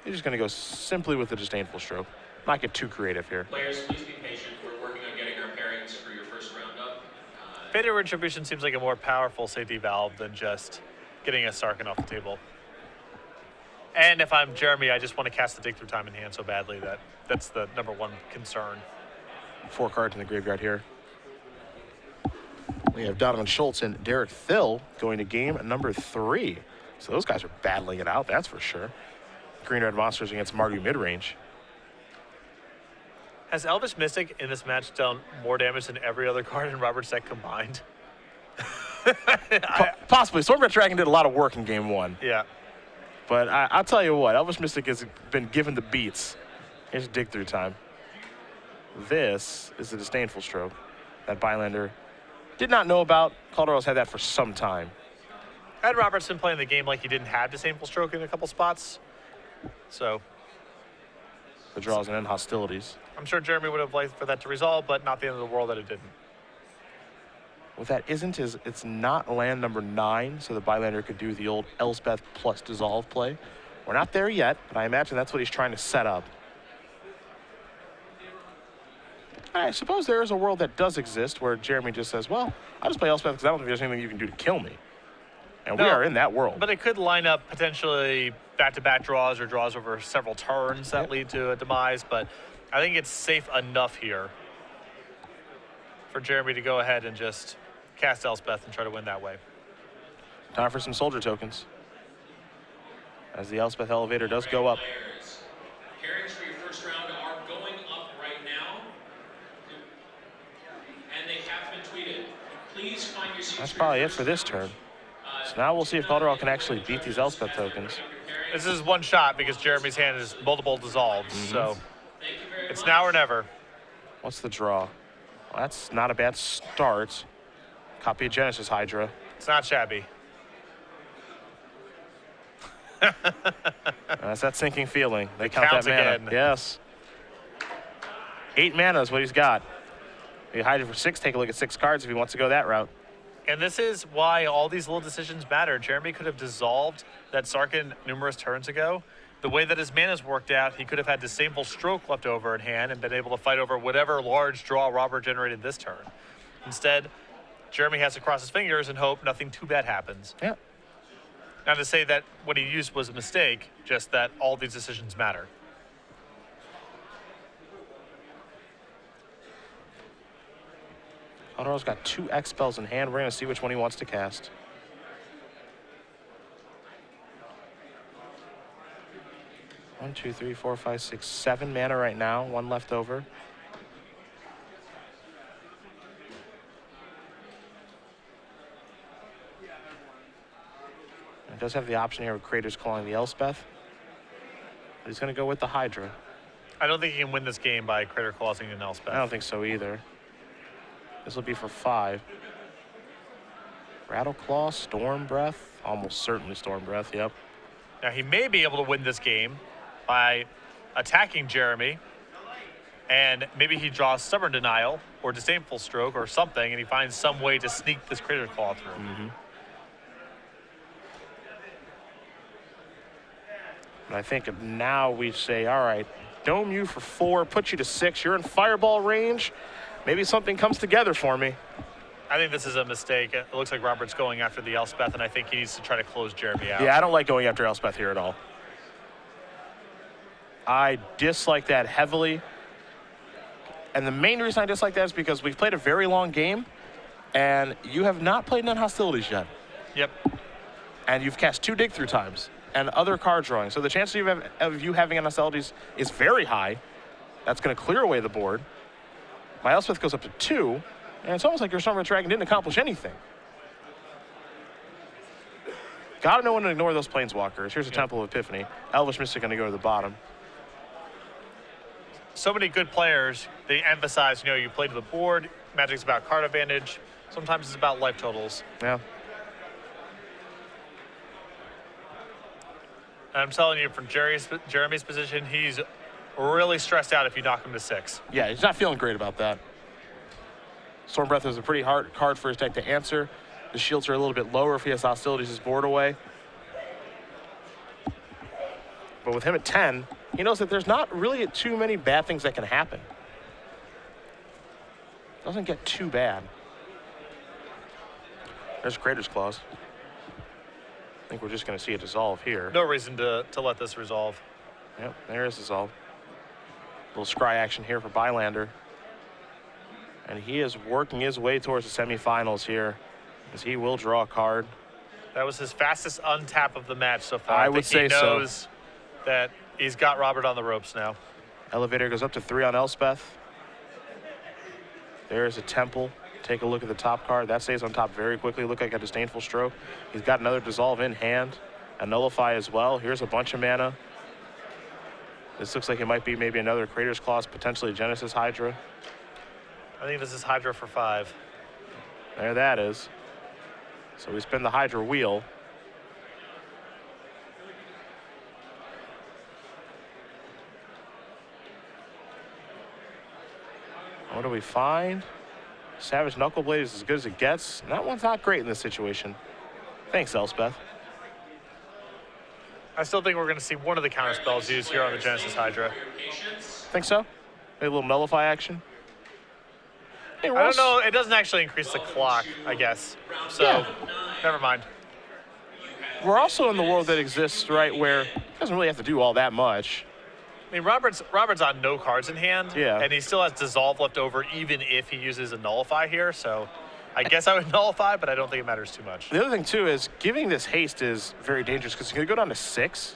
He's just gonna go simply with the Disdainful Stroke. Not get too creative here. Players, please be patient. We're working on getting our pairings for your first round up. Faded Retribution seems like a more powerful safety valve than just getting a Sarkin off the table. And if I'm Jeremy, I just want to cast the Dig Through Time in hand so badly that that's the #1 concern. 4 cards in the graveyard here. We have Donovan Schultz and Derek Thill going to game number 3. So those guys are battling it out, that's for sure. Green Red Monsters against Mardu Midrange. Has Elvish Mystic in this match done more damage than every other card in Robert's deck combined? Possibly. Stormbright Dragon did a lot of work in game 1. Yeah. But I'll tell you what, Elvish Mystic has been given the beats. Here's Dig Through Time. This is the Disdainful Stroke that Bylander did not know about. Caldarale's had that for some time. Ed Robert's been playing the game like he didn't have Disdainful Stroke in a couple spots. So The draws and end hostilities. I'm sure Jeremy would have liked for that to resolve, but not the end of the world that it didn't. What that isn't is it's not land number 9, so the Bylander could do the old Elspeth plus Dissolve play. We're not there yet, but I imagine that's what he's trying to set up. I suppose there is a world that does exist where Jeremy just says, well, I'll just play Elspeth because I don't think there's anything you can do to kill me. And we No, are in that world. But it could line up potentially back-to-back draws or draws over several turns that lead to a demise, but I think it's safe enough here for Jeremy to go ahead and just cast Elspeth and try to win that way. Time for some soldier tokens. As the Elspeth elevator does go up. Players, pairings for your first round are going up right now. And they have been tweeted. Please find That's probably it for this turn. So now we'll see if Caldarale can actually beat these Elspeth tokens. This is one shot because Jeremy's hand is multiple dissolves, so it's now or never. What's the draw? Well, that's not a bad start. Copy of Genesis Hydra. It's not shabby. That's that sinking feeling. They count that counts mana. again. Yes. 8 mana is what he's got. He Hydra for 6. Take a look at 6 cards if he wants to go that route. And this is why all these little decisions matter. Jeremy could have dissolved that Sarkhan numerous turns ago. The way that his mana's worked out, he could have had Disdainful Stroke left over in hand and been able to fight over whatever large draw Robert generated this turn. Instead, Jeremy has to cross his fingers and hope nothing too bad happens. Yeah. Not to say that what he used was a mistake, just that all these decisions matter. Caldarale's got 2 X spells in hand. We're going to see which one he wants to cast. One, 2, 3, 4, 5, 6, 7 mana right now. 1 left over. It does have the option here of Crater's Clawing the Elspeth. But he's going to go with the Hydra. I don't think he can win this game by Crater Clawing an Elspeth. I don't think so either. This will be for 5. Rattleclaw, Storm Breath. Almost certainly Storm Breath, yep. Now, he may be able to win this game by attacking Jeremy, and maybe he draws Stubborn Denial or Disdainful Stroke or something, and he finds some way to sneak this Crater Claw through. But I think now we say, all right, dome you for 4, put you to 6. You're in fireball range. Maybe something comes together for me. I think this is a mistake. It looks like Robert's going after the Elspeth, and I think he needs to try to close Jeremy out. Yeah, I don't like going after Elspeth here at all. I dislike that heavily. And the main reason I dislike that is because we've played a very long game, and you have not played non-hostilities yet. Yep. And you've cast 2 dig through times and other card drawing. So the chance of you having hostilities is very high. That's going to clear away the board. My Elspeth goes up to 2, and it's almost like your Storm Dragon didn't accomplish anything. Gotta know when to ignore those Planeswalkers. Here's a Temple of Epiphany. Elvish Mystic gonna go to the bottom. So many good players, they emphasize, you play to the board, Magic's about card advantage, sometimes it's about life totals. Yeah. And I'm telling you, from Jeremy's position, he's really stressed out if you knock him to 6. Yeah, he's not feeling great about that. Storm Breath is a pretty hard card for his deck to answer. The shields are a little bit lower if he has hostilities his board away. But with him at 10, he knows that there's not really too many bad things that can happen. Doesn't get too bad. There's Crater's Claws. I think we're just going to see it dissolve here. No reason to let this resolve. Yep, there is dissolve. Little scry action here for Bylander. And he is working his way towards the semifinals here, as he will draw a card. That was his fastest untap of the match so far. I would say he knows that he's got Robert on the ropes now. Elevator goes up to 3 on Elspeth. There's a Temple. Take a look at the top card. That stays on top very quickly. Look like a Disdainful Stroke. He's got another Dissolve in hand. A Nullify as well. Here's a bunch of mana. This looks like it might be maybe another Crater's Claws, potentially Genesis Hydra. I think this is Hydra for 5. There that is. So we spin the Hydra wheel. What do we find? Savage Knuckleblade is as good as it gets. That one's not great in this situation. Thanks, Elspeth. I still think we're going to see one of the counter spells used here on the Genesis Hydra. Think so? Maybe a little Nullify action? Hey, I don't know. It doesn't actually increase the clock, I guess. So, never mind. We're also in the world that exists, right, where it doesn't really have to do all that much. I mean, Robert's on no cards in hand, Yeah. and he still has Dissolve left over even if he uses a Nullify here, so I guess I would Nullify, but I don't think it matters too much. The other thing, too, is giving this haste is very dangerous because he's going to go down to 6,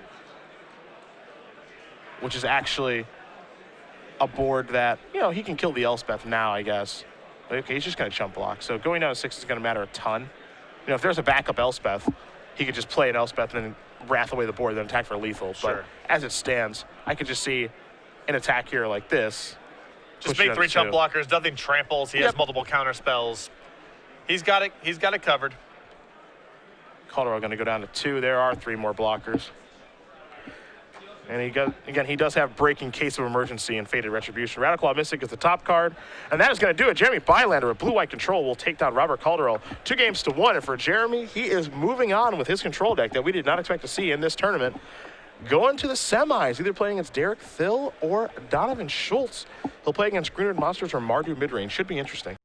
which is actually a board that, he can kill the Elspeth now, I guess. Okay, he's just going to chump block. So going down to 6 is going to matter a ton. You know, if there's a backup Elspeth, he could just play an Elspeth and then wrath away the board, then attack for lethal. Sure. But as it stands, I could just see an attack here like this. Just push it make on 3 chump 2. blockers. Nothing tramples. He has multiple counter spells. He's got it. He's got it covered. Caldarale going to go down to 2. There are 3 more blockers. And he does have Break in case of emergency and Faded Retribution. Radical Mystic is the top card. And that is going to do it. Jeremy Bylander with blue-white control will take down Robert Caldarale 2-1. And for Jeremy, he is moving on with his control deck that we did not expect to see in this tournament. Going to the semis, either playing against Derek Thill or Donovan Schultz. He'll play against Greenwood Monsters or Mardu Midrange. Should be interesting.